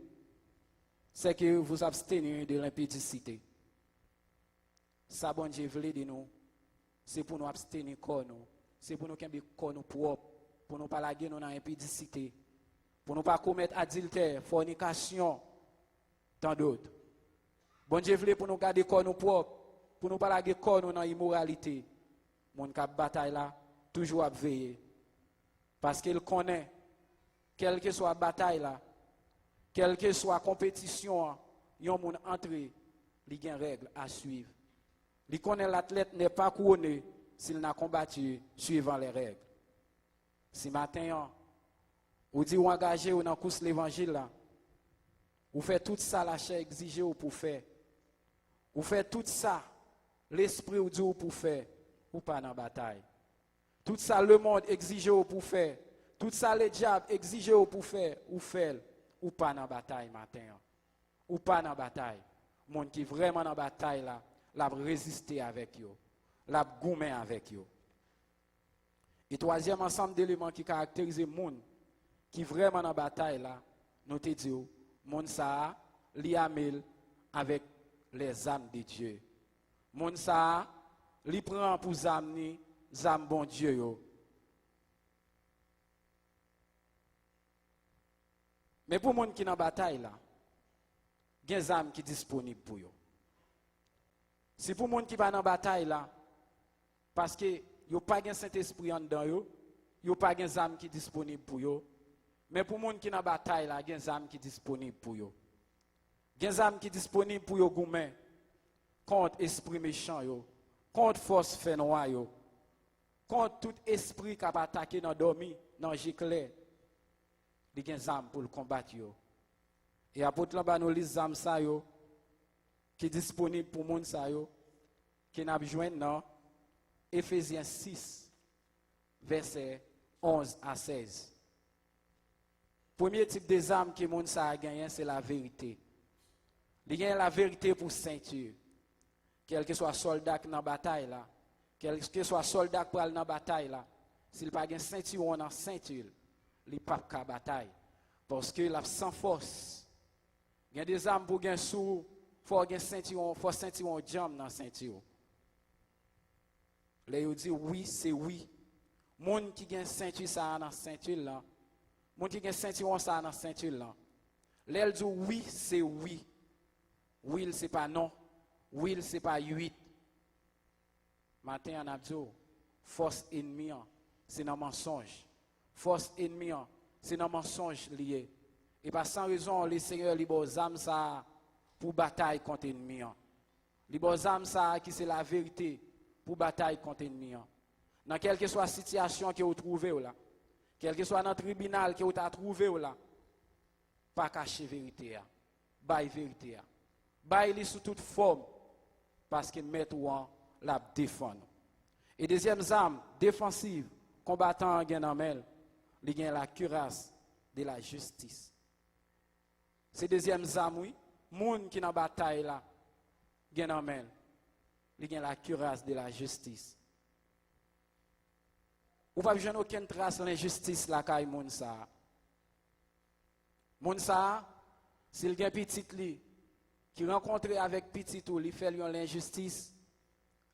c'est que vous absteniez de l'impudicité. Ça bon Dieu veut de nous, c'est pour nous abstenir corps nous, c'est pour nous qu'il y ait corps nous propre, pour nous pas laguer nous dans l'impudicité, pour nous pas commettre adultère, fornication, tant d'autres. Bon Dieu veut pour nous garder corps nous propre, pour nous pas laguer corps nous dans l'immoralité. Mon cap bataille là, toujours à veiller. Parce qu'il connaît, quelle que soit la bataille là, quelle que soit la compétition, il y a un entrée, il y a une règle à suivre. Il connaît l'athlète n'est pas couronné s'il n'a combattu suivant les règles. Si matin, vous dites ou engagez ou dans la course l'évangile là, vous faites tout ça la chair exige pour faire. Vous faites tout ça, l'esprit ou dit pour faire, ou pas dans la bataille. Tout ça le monde exige pour faire. Tout ça le diable exige pour faire, ou faire, ou pas dans la bataille matin. Ou pas dans la bataille. Monde qui vraiment dans la bataille là, l'a résister avec eux, l'a goumé avec eux. Et troisième ensemble d'éléments qui caractérisent le monde qui vraiment dans la bataille là, nous te disons, monde ça li amène avec les âmes de Dieu. Monde ça li prend pour amener âmes bon Dieu yo. Mais pour monde qui dans bataille là, il y a des âmes qui sont disponibles pour eux. C'est pour monde qui pas dans bataille là parce que yo pas gen Saint-Esprit en dedans yo pas gen âme qui disponible pour yo. Mais pour monde qui dans bataille là, gen âme qui disponible pour yo. Gen âme qui disponible pour yo goumen contre esprit méchant yo, contre force fait noir yo, contre tout esprit qui a attaqué dans dormi, dans giclé. Li gen âme pour le combattre yo. Et apôtre là ba nous lis âme ça yo qui disponible pour monde ça yo qui n'a joindre dans Éphésiens 6 verset 11 à 16. Premier type des armes que monde ça a gagné, c'est la vérité. Il gagne la vérité pour ceinture. Quel que soit soldat qui dans bataille là, quel que soit soldat qui dans bataille là, s'il pas gagne ceinture ou dans ceinture, il pas ka bataille parce que la sans force. Il y a des armes pour gagner sous, faut gagner ceinture, faut ceinture jambe dans ceinture. Là il dit oui, c'est oui. Monde qui gagne ceinture ça dans ceinture là. Moun qui gen ceinture ça dans ceinture là. L'elle dit oui, c'est oui. Oui, c'est pas non. Oui, c'est pas 8. Matin on a dit force ennemie, c'est dans mensonge. Force ennemie, c'est dans mensonge lié. Et pas sans raison le Seigneur li bo âme ça pour bataille contre ennemi. Li bo âme ça qui c'est la vérité pour bataille contre ennemi. Dans quelle que soit la situation que vous trouvez là. Quel que soit dans le tribunal que vous avez trouvé là, pas cacher vérité, bail vérité, bail sous toute forme, parce que mettre ou en la défendre. Et deuxième arme défensive, combattant en gain en mel, il gagne la cuirasse de la justice. C'est deuxième arme oui, monde qui dans bataille là, gain en mel, il gagne la cuirasse de la justice. Ou pas besoin aucune trace de l'injustice là kay moun sa. Moun sa, s'il gen petit li qui rencontre avec petit ou li fait lui l'injustice,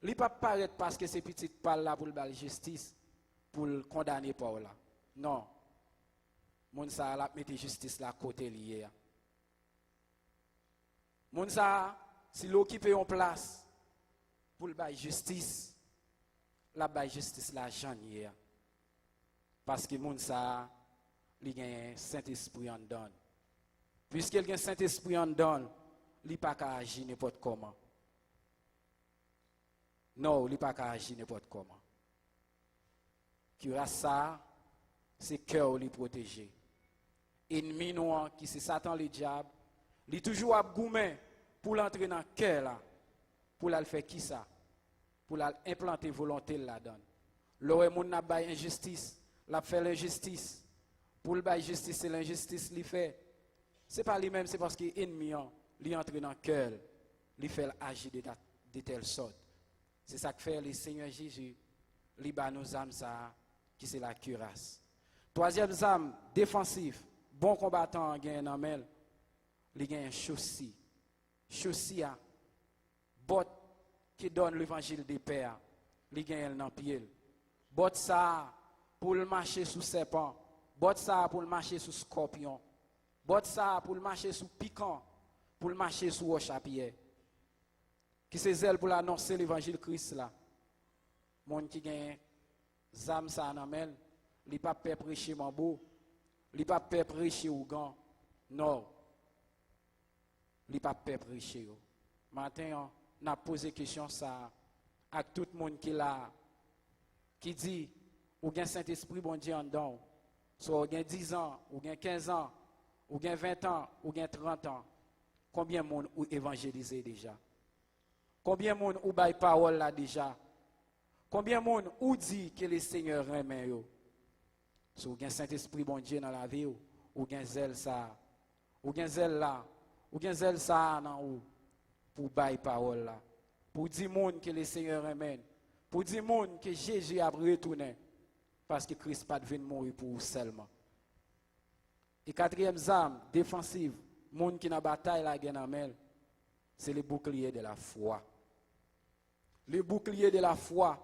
li pas paraître parce que c'est petit parle là pour le bal justice pour le condamner pour là. Non. Moun sa la mette justice là côté lié. Moun sa s'il occupe une place pour le bal justice, la bal justice la janière. Parce que moun sa li gen Saint-Esprit en donne. Puisqu'il gen Saint-Esprit en donne, li pas ka agir n'importe comment. Non, li pas ka agir n'importe comment. Cuirasse ça, c'est cœur li protéger. Ennemi noir qui c'est Satan le diable, li toujours a goumen pour l'entrer dans cœur là, pour la faire qui ça? Pour la implanter volonté là-dedans. L'oreille moun n'a pas injustice. La fait l'injustice. Pour le bail justice, c'est l'injustice li fait. C'est pas lui-même, c'est parce que l'ennemi li entre dans le cœur, li fait agir de telle sorte. C'est ça que fait le Seigneur Jésus, li ba nos âmes ça, qui c'est la cuirasse. Troisième âme défensif, bon combattant gagne en mel, li gagne chaussée. Chaussée a bot qui donne l'évangile des pères, li gagne dans pied. Bot ça pour le marcher sous serpent, bot ça pour le marcher sous scorpion, bot ça pour le marcher sous piquant, pour le marcher sous roche à pied. Qui c'est zèle pour annoncer l'évangile Christ là. Mon qui gagne zam ça nan men, li pas peur prêcher mambo, li pas peur prêcher ougan. Non. Li pas peur prêcher yo. Matin on a posé question ça à tout le monde qui là qui dit ou gen Saint-Esprit bon Dieu en dedans, soit ou gen 10 ans, ou gen 15 ans, ou gen 20 ans, ou gen 30 ans, combien de monde ou évangélisé déjà? Combien de monde ou bail parole là déjà? Combien de monde ou dit que le Seigneur aime yo? Soit ou gen Saint-Esprit bon Dieu dans la vie ou gen zèle ça, ou gen zèle là, ou gen zèle ça nan ou pour bail parole là, pour dire monde que le Seigneur aime, pour dire monde que Jésus a retourné. Parce que Christ pas devenu mourir pour vous seulement. Et quatrième arme défensive, monde qui n'a bataille la guerre c'est le bouclier de la foi. Le bouclier de la foi.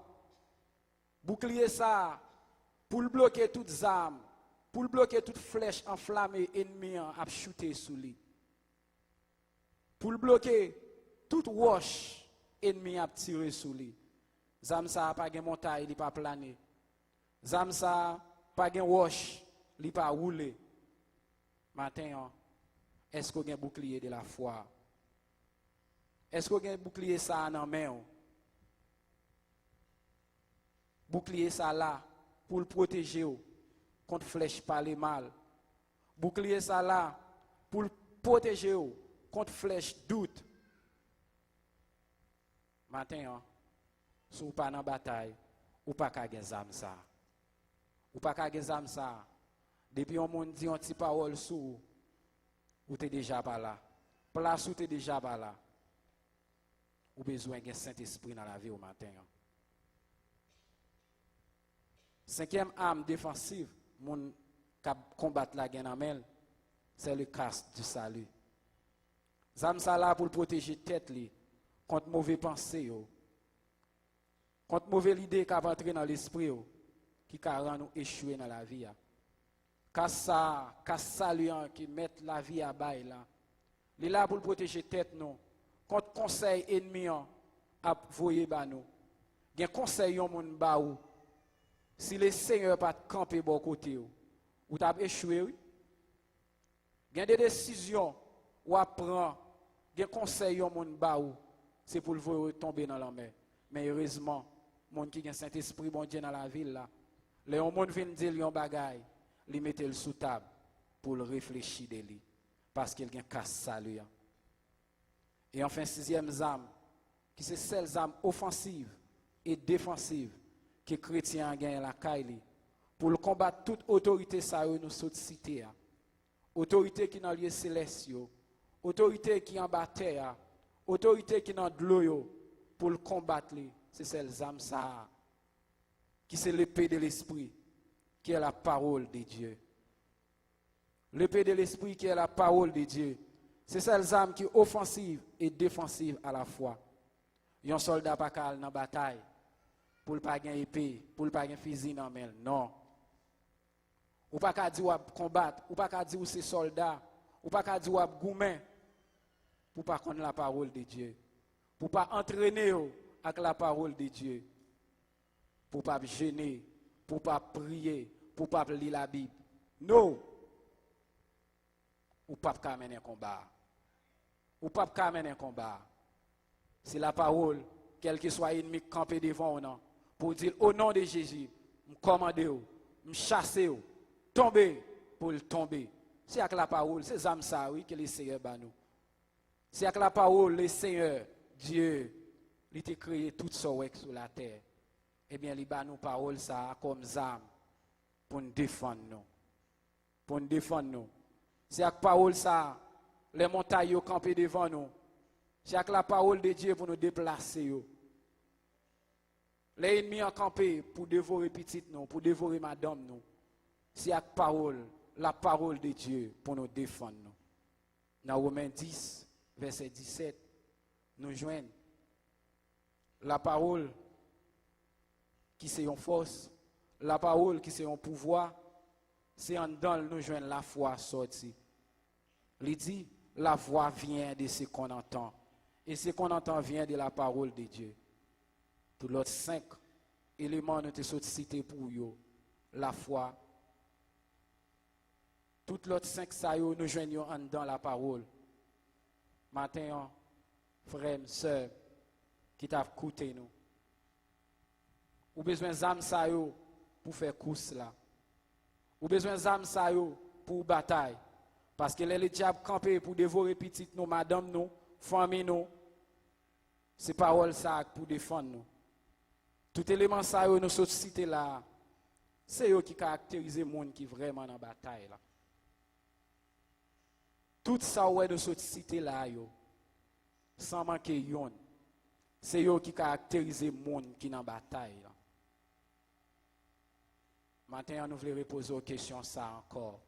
Bouclier ça pour le bloquer toutes armes, pour le bloquer toute flèche enflammée ennemi à shooter sous lui. Pour le bloquer toute roche ennemi a tiré sous lui. Zam ça pas gen montagne, il pas planer. Zam ça pas gen roche, il pas rouler. Matin, est-ce qu'on a un bouclier de la foi? Est-ce qu'on a un bouclier ça dans main? Bouclier ça là pour le protéger contre flèche par les mal. Bouclier ça là pour le protéger contre flèche doute. Matin, si vous pas dans bataille, ou pas qu'à gen zam ça. Ou pas qu'à gen zam ça. Depuis on monde dit un petit parole sous ou t'es déjà pas là. Place ou t'es déjà pas là. Ou besoin d'un Saint-Esprit dans la vie au matin. Cinquième arme défensive, mon cap combattre la guerre en mêle, c'est le casque du salut. Zam ça là pour protéger tête li contre mauvais pensées contre mauvaise idée qui va entrer dans l'esprit qui va rendre nous échouer dans la vie. Casque salut qui met la vie à bail là. Il est là pour protéger tête nous contre conseil ennemi à voyer ba nous. Gen conseil yon moun ba ou. Si le Seigneur pas camper bon côté ou t'a échoué oui. Gen des décisions ou à prendre, gen conseil yon moun ba ou, c'est pour le voir tomber dans la mer. Mais heureusement, moun qui gen Saint-Esprit bon Dieu dans la ville là, les moun vinn dire yon bagay, li mette le sous table pour le réfléchir de lui parce qu'il gen casse salut. Et enfin sixième arme, qui c'est celles armes offensives et défensives que chrétien a gagné la caille pour le combattre toute autorité ça nous saute cité. Autorité qui dans lieu céleste, autorité qui en bas terre, autorité qui dans de l'eau pour le combattre, c'est celles âmes ça qui c'est l'épée de l'esprit qui est la parole de Dieu. L'épée de l'esprit qui est la parole de Dieu. C'est celles âmes qui sont offensives et défensives à la fois. Un soldat pas dans la bataille pour ne pas gagner épée, pour ne pas gagner fusil dans main. Non. Ou pas qu'à dire ou combattre, ou pas qu'à dire ou c'est soldat, ou pas qu'à dire ou goumen pour pas connaître la parole de Dieu. Pour pas entraîner avec la parole de Dieu. Pour pas gêner, pour pas prier, pour pas lire la Bible. Non. Ou pas qu'à mener un combat. Ou pas qu'à mener un combat. C'est la parole, quel que soit ennemi campé devant nous, pour dire au nom de Jésus, me commander, me chasser, tomber pour le tomber. C'est avec la parole, c'est ça oui que le Seigneur bat nous. C'est avec la parole, le Seigneur, Dieu, il a créé tout ça sur la terre. Eh bien, il bat nous parole ça comme zam pour nous défendre nous. Pour nous défendre nous. C'est avec la parole ça, les montagnes campées devant nous. C'est avec la parole de Dieu pour nous déplacer. Les ennemis ont campé pour dévorer petite nous, pour dévorer madame nous. C'est avec la parole de Dieu pour nous défendre. Nous. Dans Romains 10, verset 17, nous joignons la parole qui c'est une force, la parole qui c'est un pouvoir, c'est en dedans nous joignons la foi sortie. Il dit, la voix vient de ce qu'on entend. Et ce qu'on entend vient de la parole de Dieu. Tous les 5 éléments nous sont cités pour vous. La foi. Tous les 5 ça nous joignons dans la parole. Maintenant, frères, sœurs, qui t'a écouté nous. Ou besoin d'âme ça pour faire course là. Ou besoin d'âme ça pour bataille. Parce que les diables campés pour dévorer petites nous, madame nous, famille nous. C'est parole ça pour défendre nous. Tout élément ça nous sommes cités là. C'est eux qui caractérisent les gens qui vraiment en bataille là. Tout ça nous sommes cités là sans manquer yon. C'est eux qui caractérisent les gens qui en bataille là. Maintenant nous voulons reposer aux questions ça encore.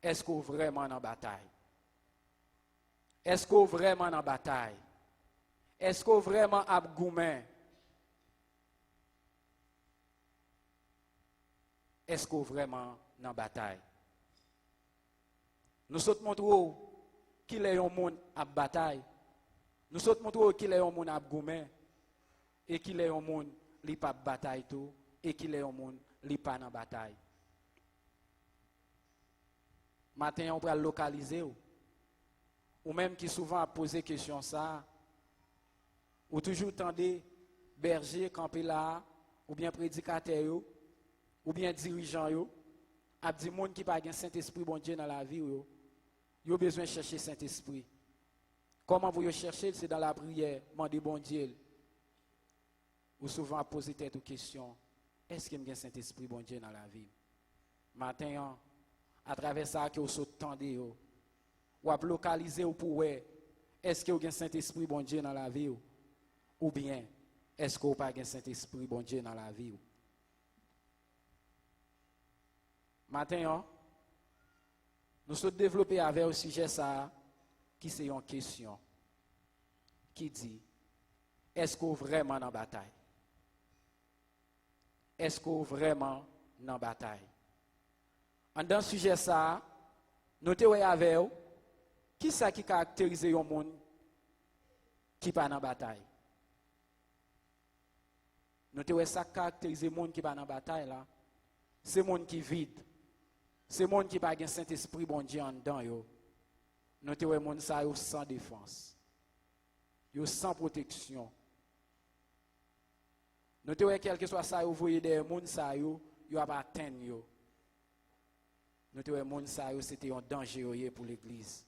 Est-ce qu'on vraiment en bataille? Est-ce qu'on vraiment en bataille? Est-ce qu'on vraiment a goumen? Est-ce qu'on vraiment en bataille? Nous sommes montrés qu'il y a un monde à bataille. Nous sommes montrés qu'il est un monde à goumen et qu'il est un monde qui pas bataille tout et qu'il est un monde qui pas dans bataille. Matin on va localiser ou même qui souvent a posé question ça ou toujours tendez berger camper là ou bien prédicateur ou bien dirigeant yo a dit monde qui pas gain Saint-Esprit bon Dieu dans la vie yo besoin chercher Saint-Esprit. Comment vous cherchez? C'est dans la prière, demander bon Dieu. Ou souvent poser tête question, est-ce qu'il y a un Saint-Esprit bon Dieu dans la vie? Matin, à travers ça que vous s'entendez, ou à localiser ou pour est-ce qu'il y a un Saint-Esprit bon Dieu dans la vie? Ou bien, est-ce qu'il n'y a pas un Saint-Esprit bon Dieu dans la vie? Matin, nous sommes développés avec un sujet ça, qui c'est une question qui dit est-ce qu'on vraiment dans bataille? Est-ce qu'on vraiment dans bataille? En dans ce sujet ça, nous te avec qui ça qui caractérise un monde qui pas dans bataille? Nous te ça caractérise un monde qui pas dans bataille là. C'est monde qui vide. C'est monde qui pas un Saint-Esprit bon Dieu en dedans yo. Nous te wè moun sa yo sans défense. Yo sans protection. Nous te wè quel que soit ça yo voyez des moun sa yo a pas atteindre yo. Nous te wè moun sa yo c'était un danger pour l'église.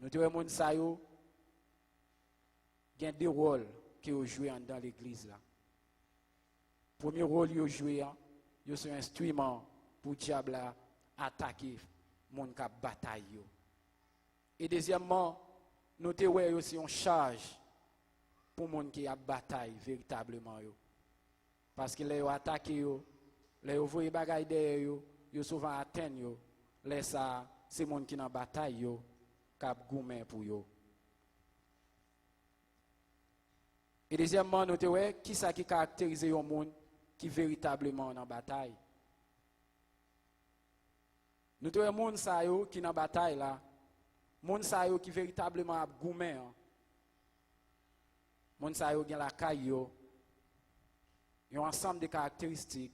Nous te wè moun sa yo gen deux rôles qui yo joué dans l'église là. Premier rôle yo joué yo c'est un instrument pour diable attaquer mon cap bataille yo. Et deuxièmement, nous te wè aussi une charge pour mon qui a bataille véritablement yo. Parce que les yo attaqué yo, les yo voye bagay derrière yo souvent atteindre yo. Les ça c'est mon qui dans bataille yo cap goumen pour yo. Et deuxièmement, nous te wè qui ça qui caractérise un monde qui véritablement dans bataille. Nous avons des gens qui sont dans la bataille là. Des gens qui véritablement a goumé. Des gens qui ont la caille. Ils ont un ensemble de caractéristiques.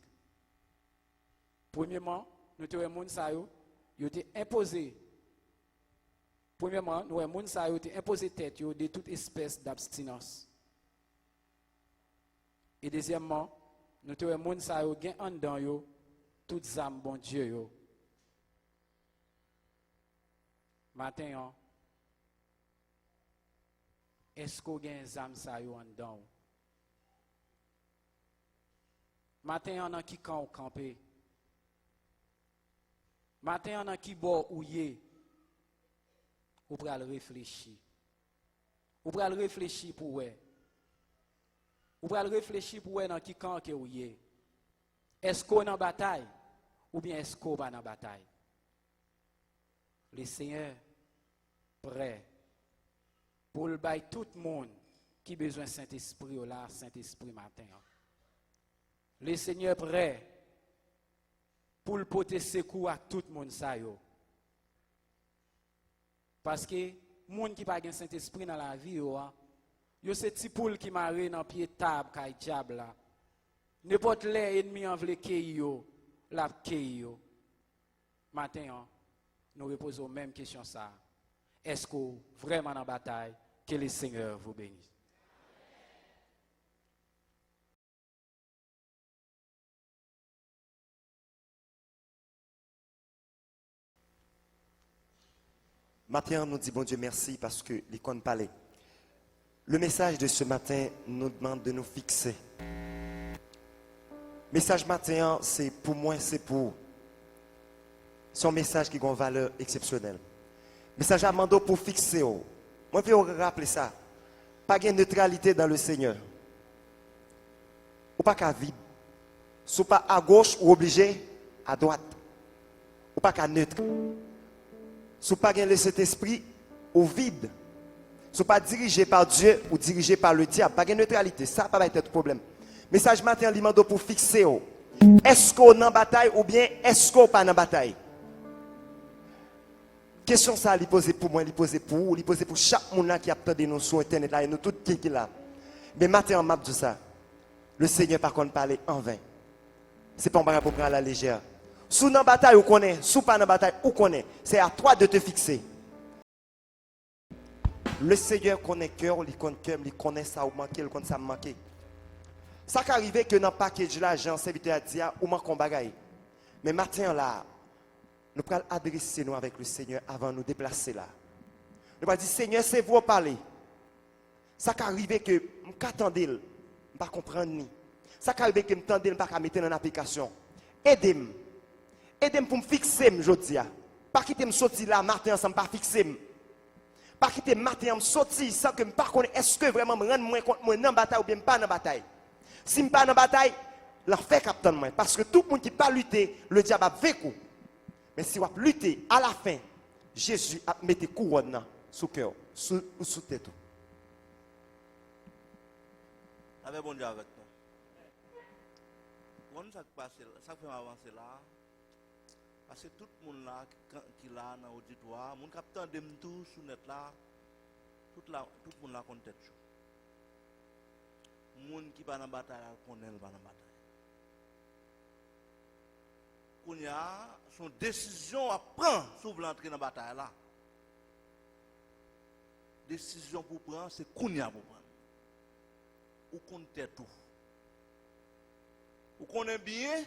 Premièrement, nous avons des gens qui ont imposé. Premièrement, nous avons des gens qui ont imposé tête de toute espèce d'abstinence. Et deuxièmement, nous avons des gens qui ont en dedans toutes âmes bon Dieu. Matin, est-ce qu'on a des âmes sa yo en dedans? Matin, on a qui camp campé. Matin, on a qui bo ou yé. Ou pral réfléchir. Ou pral réfléchir pour ouais. Ou pral réfléchir pour ouais dans qui camp que ou yé. Est-ce qu'on est en bataille? Ou bien est-ce qu'on pas en bataille? Le Seigneur prêt pour le bail tout le monde qui a besoin de Saint-Esprit là, Saint-Esprit matin. Le Seigneur prêt pour le porter secours à tout le monde ça yo. Parce que monde qui pas de Saint-Esprit dans la vie yo c'est petit poule qui marre dans pied table kay diable là. N'importe les ennemis en vle kay yo, la kay yo. Matin nous reposons même question ça. Est-ce que vraiment en bataille, que le Seigneur vous bénisse? Matin, on nous dit bon Dieu merci parce que l'icône parlait. Le message de ce matin nous demande de nous fixer. Message matin, c'est pour moi, c'est pour. C'est un message qui a une valeur exceptionnelle. Message à Mando pour fixer. Moi, je vais rappeler ça. Pas de neutralité dans le Seigneur. Ou pas qu'à vide. Soit pas à gauche ou obligé à droite. Ou pas qu'à neutre. Soit pas de Saint-Esprit ou vide. Soit pas dirigé par Dieu ou dirigé par le diable. Pas de neutralité. Ça pas être de problème. Message matin, il Mando pour fixer. Est-ce qu'on est en bataille ou bien est-ce qu'on n'est pas en bataille? Question ça, il pose pour moi, il pose pour vous, il pose pour chaque monde qui a attendu nous sur Internet là, et nous tous qui là. Mais maintenant, en map de ça, le Seigneur par contre parler en vain. Ce n'est pas un bagage pour prendre à la légère. Sous dans la bataille, ou connaît, sous pas dans la bataille, ou connaît. C'est à toi de te fixer. Le Seigneur connaît cœur, il connaît cœur, il connaît ça ou manqué, il connaît ça manqué. Ça qui arrive que dans le package là, j'ai un serviteur à dire, ou manque un bagage. Mais maintenant là, nous allons adresser nous avec le Seigneur avant de nous déplacer là. Nous allons dire, Seigneur, c'est vous parler. Ça qui arrive que je ne comprends pas comprendre ni. Ça qui arrive que je ne comprends pas mettre en application. Aidez-moi. Aidez-moi pour me fixer aujourd'hui. Pas quitter me sortir là matin ensemble pas fixer. Pas quitter matin me sortir sans que me pas connaître est-ce que vraiment me rendre moins compte moi dans bataille ou bien pas dans bataille. Si me pas dans bataille, l'enfer capte moi parce que tout le monde qui pas lutter, le diable a vécu. Mais si on lutter à la fin, Jésus a mis couronne sous cœur, sous tête. Avec bon Dieu avec toi. Comment ça passe, ça fait avancer là. Parce que tout le monde là qui là dans l'auditoire, mon capitaine de tout sur net là, tout le monde là connaît tête. Monde qui va dans la bataille connaît va dans la bataille. Qu'on y a son décision à prendre sur l'entrée dans la bataille là. Décision pour prendre, c'est qu'on y a pour prendre. Ou qu'on tête tout. Ou qu'on est bien.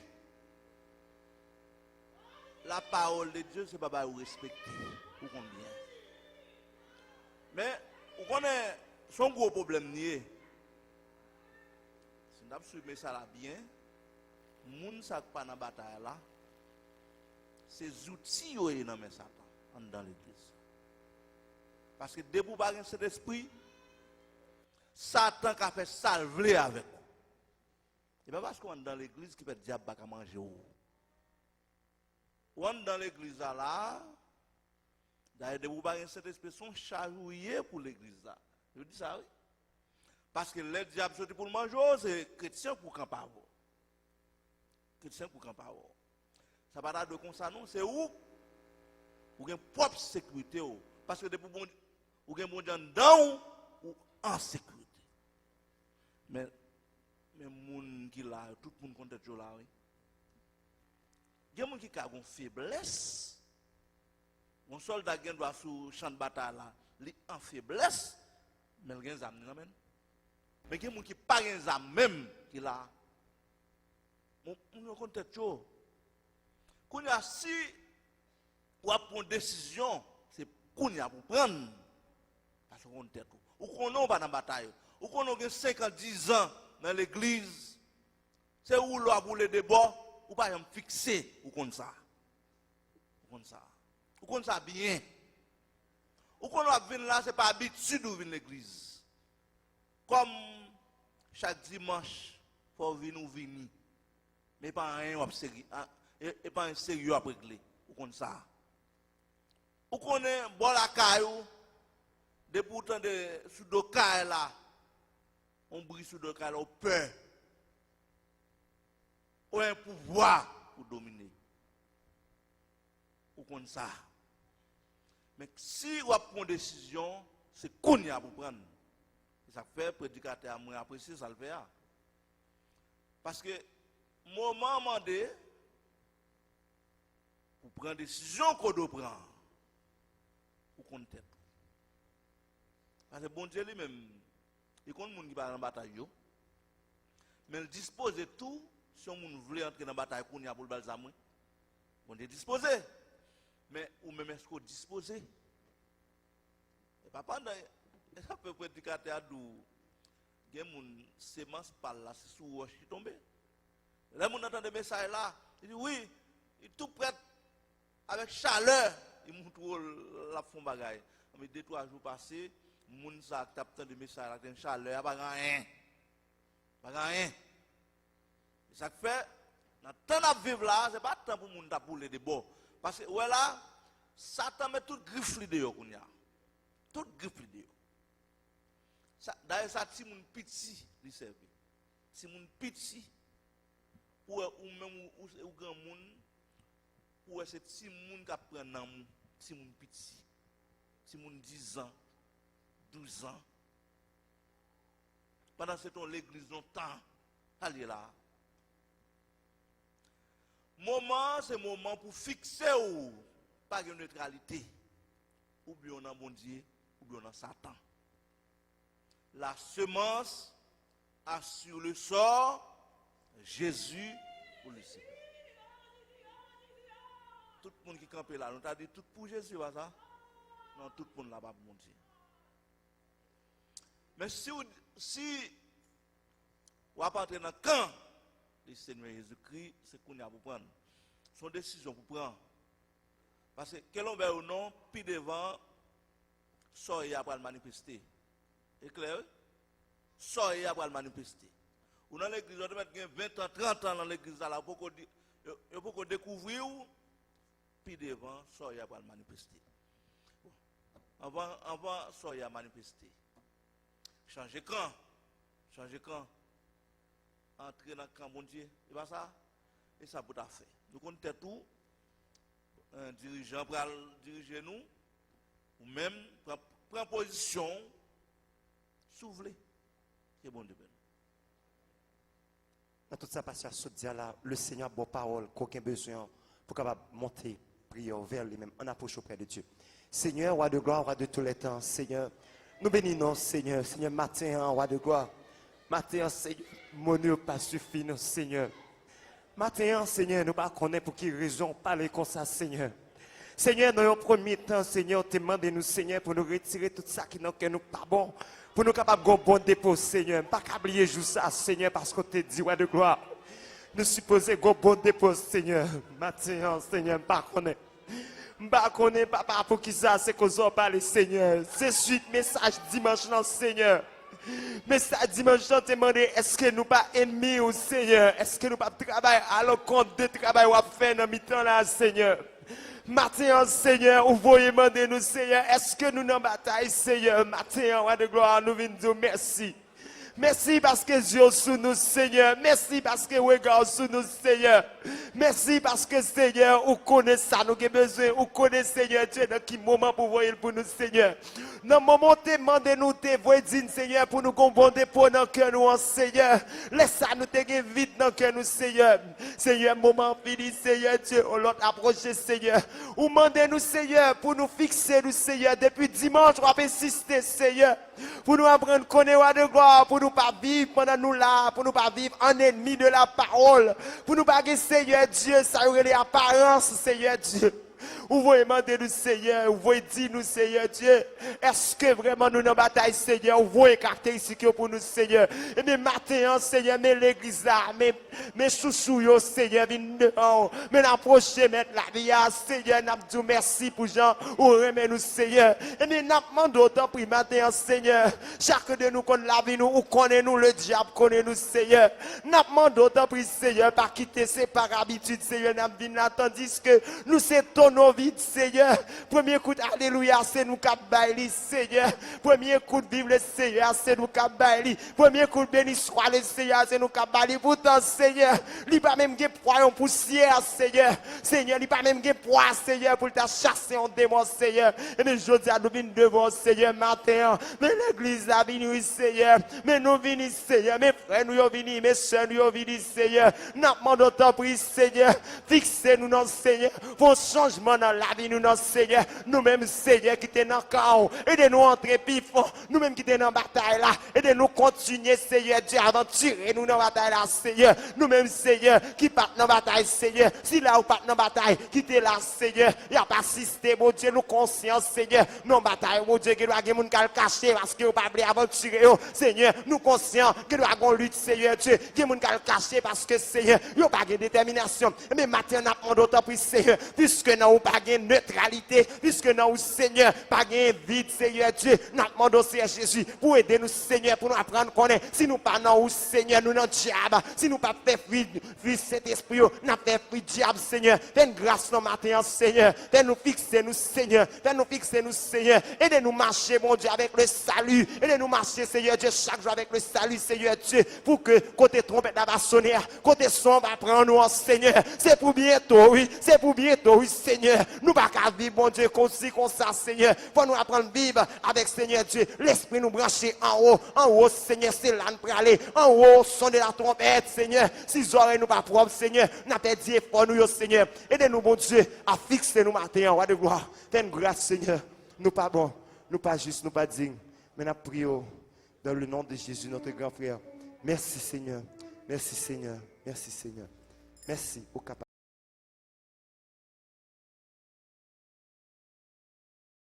La parole de Dieu, c'est pas vous respecter. Ou qu'on bien. Mais, ou qu'on est son gros problème nié. Si nous suivons ça là bien, moun sa pas dans la bataille là, ces outils yo dans mes Satan dans l'église. Parce que debout par cet esprit, Satan a fait salver avec vous. Et pas parce qu'on est dans l'église qui fait diable à manger ou. On est dans l'église là, d'ailleurs debout par cet esprit sont chargés pour l'église là. Je dis ça oui. Parce que les diables sont pour manger, c'est chrétien pour camper. Chrétien pour camper. Ça va pas de comme ça non, c'est où vous avez propre sécurité parce que depuis bon vous avez bon dans ou en sécurité. Mais moun qui là, tout le monde compte là oui. Il y a des gens qui ont une faiblesse. Mon soldat qui doit sur champ de bataille là, il est en faiblesse, mais il a des âmes. Mais il y a des gens qui n'ont pas des âmes même qui là. On compte toujours. Si vous avez une décision, c'est pour prendre. Parce qu'on tête. Ou qu'on n'a pas dans la bataille. Ou qu'on a 50-10 ans dans l'église. C'est où l'on a boulé de bord. Ou pas fixer. Ou comme ça. Ou comme ça. Ou comme ça bien. Ou qu'on a venir là, ce n'est pas habitude de venir à l'église. Comme chaque dimanche, il faut venir ou venir. Mais pas rien observer. Et pas un sérieux à régler. Ou comme ça. Ou qu'on est bon la caillou, de pourtant de sous le caille là, on brille sous le caille là, on peur. On a un pouvoir pour dominer. Ou comme ça. Mais si on prend une décision, c'est qu'on y a pour prendre. Ça fait prédicateur à moi apprécier ça le fait. Parce que moment demandé pour prendre une décision qu'on doit prendre, pour qu'on tête. Parce que bon Dieu lui-même, il connaît les gens qui va dans la bataille, mais il dispose de tout si on veut entrer dans la bataille qu'on y a pour le balsam. Bon Dieu disposé. Mais ou même est-ce qu'on dispose? Et pas pendant, ça peut prédicateur d'où il y a une sémence par là, c'est sous roche qui tombe. Là, on entend des messages là, il dit oui, il est tout prêt. Avec chaleur, il montre la fond bagaille. Mais 2-3 jours passés, moun sa tape tant de messages avec chaleur, pas rien. Pas rien. Ça fait dans temps à vivre là, c'est pas temps pour moun ta pouler de bon parce que voilà, Satan met tout griffe li dehors kounya. Tout griffe li dehors. Ça d'ailleurs ça ti moun petit li servi. Si moun petit ou même ou grand moun ou c'est ti moun qui prend nan moun si mon petit, si mon 10 ans, 12 ans. Pendant ce temps, l'église longtemps, allez là. Moment, c'est moment pour fixer ou pas de neutralité. Ou bien on a mon Dieu, ou bien on a Satan. La semence assure le sort, Jésus pour le Seigneur. Tout le monde qui campe là, on t'a dit tout pour Jésus, pas ça? Non, tout le monde là-bas pour mon Dieu. Mais si vous partez dans le camp du Seigneur Jésus-Christ, c'est qu'on a pour prendre. Son décision pour prendre. Parce que quel homme ou non, puis devant, ça y a pas le manifester. C'est clair? Ça y a pas le manifester. Ou dans l'église, on doit mettre 20 ans, 30 ans dans l'église, là, pour découvrir, puis devant, ça y a pas le manifester. Avant, ça y a manifester. Changer camp. Entrer dans le camp, mon Dieu. Et pas ça? Et ça peut faire. Nous connaissons tout. Un dirigeant pour diriger nous. Ou même prendre position. Souffler. C'est bon de bien. Dans toute sa patience, ce dia là, le Seigneur a bonne parole, qu'aucun besoin pour capable monter, prier vers lui-même, en approche auprès de Dieu. Seigneur, roi de gloire, roi de tous les temps, Seigneur, nous bénissons, Seigneur, matin, roi de gloire, matin, Seigneur, mon Dieu, pas suffit, nous, Seigneur. Matin, Seigneur, nous ne connaissons pas pour quelle raison parler comme ça, Seigneur. Seigneur, dans le premier temps, Seigneur, demandez-nous, Seigneur, pour nous retirer tout ça qui n'est pas bon. Pour nous capables de faire un bon dépôt, Seigneur. Pas oublier juste ça, Seigneur, parce qu'on te dit, roi de gloire. Nous supposons un bon dépôt, Seigneur. Matin, Seigneur, pas connaître. Pas connaître, papa, pour qui ça, c'est qu'on en parle, Seigneur. C'est suite message dimanche, non, Seigneur. Mais ça, dimanche, je te demande, est-ce que nous pas ennemis au Seigneur? Est-ce que nous pas travailler à l'encontre de travail qu'on fait dans mi-temps là, Seigneur? Matin, Seigneur, vous voyez demander nous, Seigneur, est-ce que nous dans bataille, Seigneur? Matin, roi de gloire, nous venons dire merci. Merci parce que Dieu est sous nous, Seigneur. Merci parce que regarde sous nous, Seigneur. Merci parce que, Seigneur, vous connaissez ça, nous avons besoin. Vous connaissez, Seigneur, Dieu, dans quel moment pour voir pour nous, Seigneur. Dans le moment où demandez-nous, te Seigneur, pour nous comprendre pour nous, que nous, Seigneur. Laisse ça nous te vite dans que nous, Seigneur. Seigneur, moment fini, Seigneur, Dieu, on l'a approché, Seigneur. Vous demandez-nous, Seigneur, pour nous fixer, nous, Seigneur. Depuis dimanche, on va insister, Seigneur. Pour nous apprendre à connaître de gloire, pour nous pas vivre pendant nous là, pour nous pas vivre en ennemi de la parole, pour nous pas Seigneur Dieu, ça aurait l'apparence, Seigneur Dieu. Vous voyez demander nous, Seigneur, vous voyez dire nous, Seigneur Dieu, est-ce que vraiment nous dans bataille, Seigneur, vous voyez caractéristiques pour nous, Seigneur. Et mes matins, Seigneur, mais l'église là, mes chouchous, Seigneur, viennent dehors, mais l'approcher, mettre la vie, Seigneur, n'a dit merci pour Jean, ou remet nous, Seigneur. Et mais n'a demandé autant pour matin, Seigneur, chaque de nous connaît la vie, nous, ou connaît nous, le diable connaît nous, Seigneur. N'a demandé autant pour Seigneur, pas quitter ses par habitude, Seigneur, n'a dit tandis que nous, c'est ton vide, Seigneur. Premier coup d'alléluia, c'est nous qui baili, Seigneur. Premier coup de Bible, Seigneur, c'est nous qui baili. Premier coup de béni soit le Seigneur, c'est nous qui baili. Pourtant, Seigneur, il n'y a pas même de poids en poussière, Seigneur. Seigneur, il n'y a pas même de poids, Seigneur, pour ta chasser en démon, Seigneur. Et mais je dis à nous venir devant, Seigneur, matin. Mais l'église a venu, Seigneur. Mais nous venons, Seigneur. Mes frères, nous venus, mes soeurs, nous venus, Seigneur. Nous demandons ton prix, Seigneur. Fixez-nous dans le Seigneur. Pour changement dans la vie, nous, non, Seigneur. Nous-mêmes, Seigneur, qui sommes dans le chaos. Aidez-nous à entrer pifon. Nous-mêmes qui sommes dans la bataille là. Aidez-nous à continuer, Seigneur, Dieu, aventurer nous dans la bataille là, Seigneur. Nous-mêmes, Seigneur, qui partent dans la bataille, Seigneur. Si là, vous partez dans la bataille, quittez là, Seigneur. Il n'y a pas assisté, mon Dieu, nous conscients, Seigneur. Non, bataille, mon Dieu, qui doit avoir des gens qui cacher parce que vous ne pouvez pas aventurer, Seigneur. Nous conscients que nous avons lutte, Seigneur, Dieu. Qui gens qui cacher parce que, Seigneur, vous n'avez pas de détermination. Mais maintenant, nous avons d'autant plus, Seigneur, puisque nous n'avons pas de neutralité, puisque nous avons, Seigneur, pas de vide, Seigneur, Dieu. Nous demandons, Seigneur Jésus, pour aider nous, Seigneur, pour nous apprendre qu'on est. Si nous pas dans Seigneur, nous dans diable. Si nous pas fait fuir cet esprit, nous fait fuir diable, Seigneur. Fais une grâce nos matin, Seigneur. Fais nous fixer nous, Seigneur. Fais nous fixer nous, Seigneur. Aidez-nous marcher, mon Dieu, avec le salut. Aidez-nous marcher, Seigneur Dieu, chaque jour avec le salut, Seigneur Dieu. Pour que côté trompette va sonner, côté son va prendre nous, Seigneur. C'est pour bientôt, oui. C'est pour bientôt, oui, Seigneur. Seigneur. Nous pas qu'à vivre, bon Dieu, comme ça, Seigneur. Faut nous apprendre à vivre avec Seigneur Dieu. L'esprit nous brancher en haut, Seigneur, c'est là nous aller. En haut, son de la trompette, Seigneur. Si oreilles nous pas propres, Seigneur, n'a pas dit effort nous, Seigneur. Aidez-nous, bon Dieu, à fixer nous matin en roi de gloire. Fais une grâce, Seigneur. Nous pas bons, nous pas justes, nous pas dignes. Mais nous prions dans le nom de Jésus, notre grand frère. Merci, Seigneur. Merci, Seigneur. Merci, Seigneur. Merci au capable.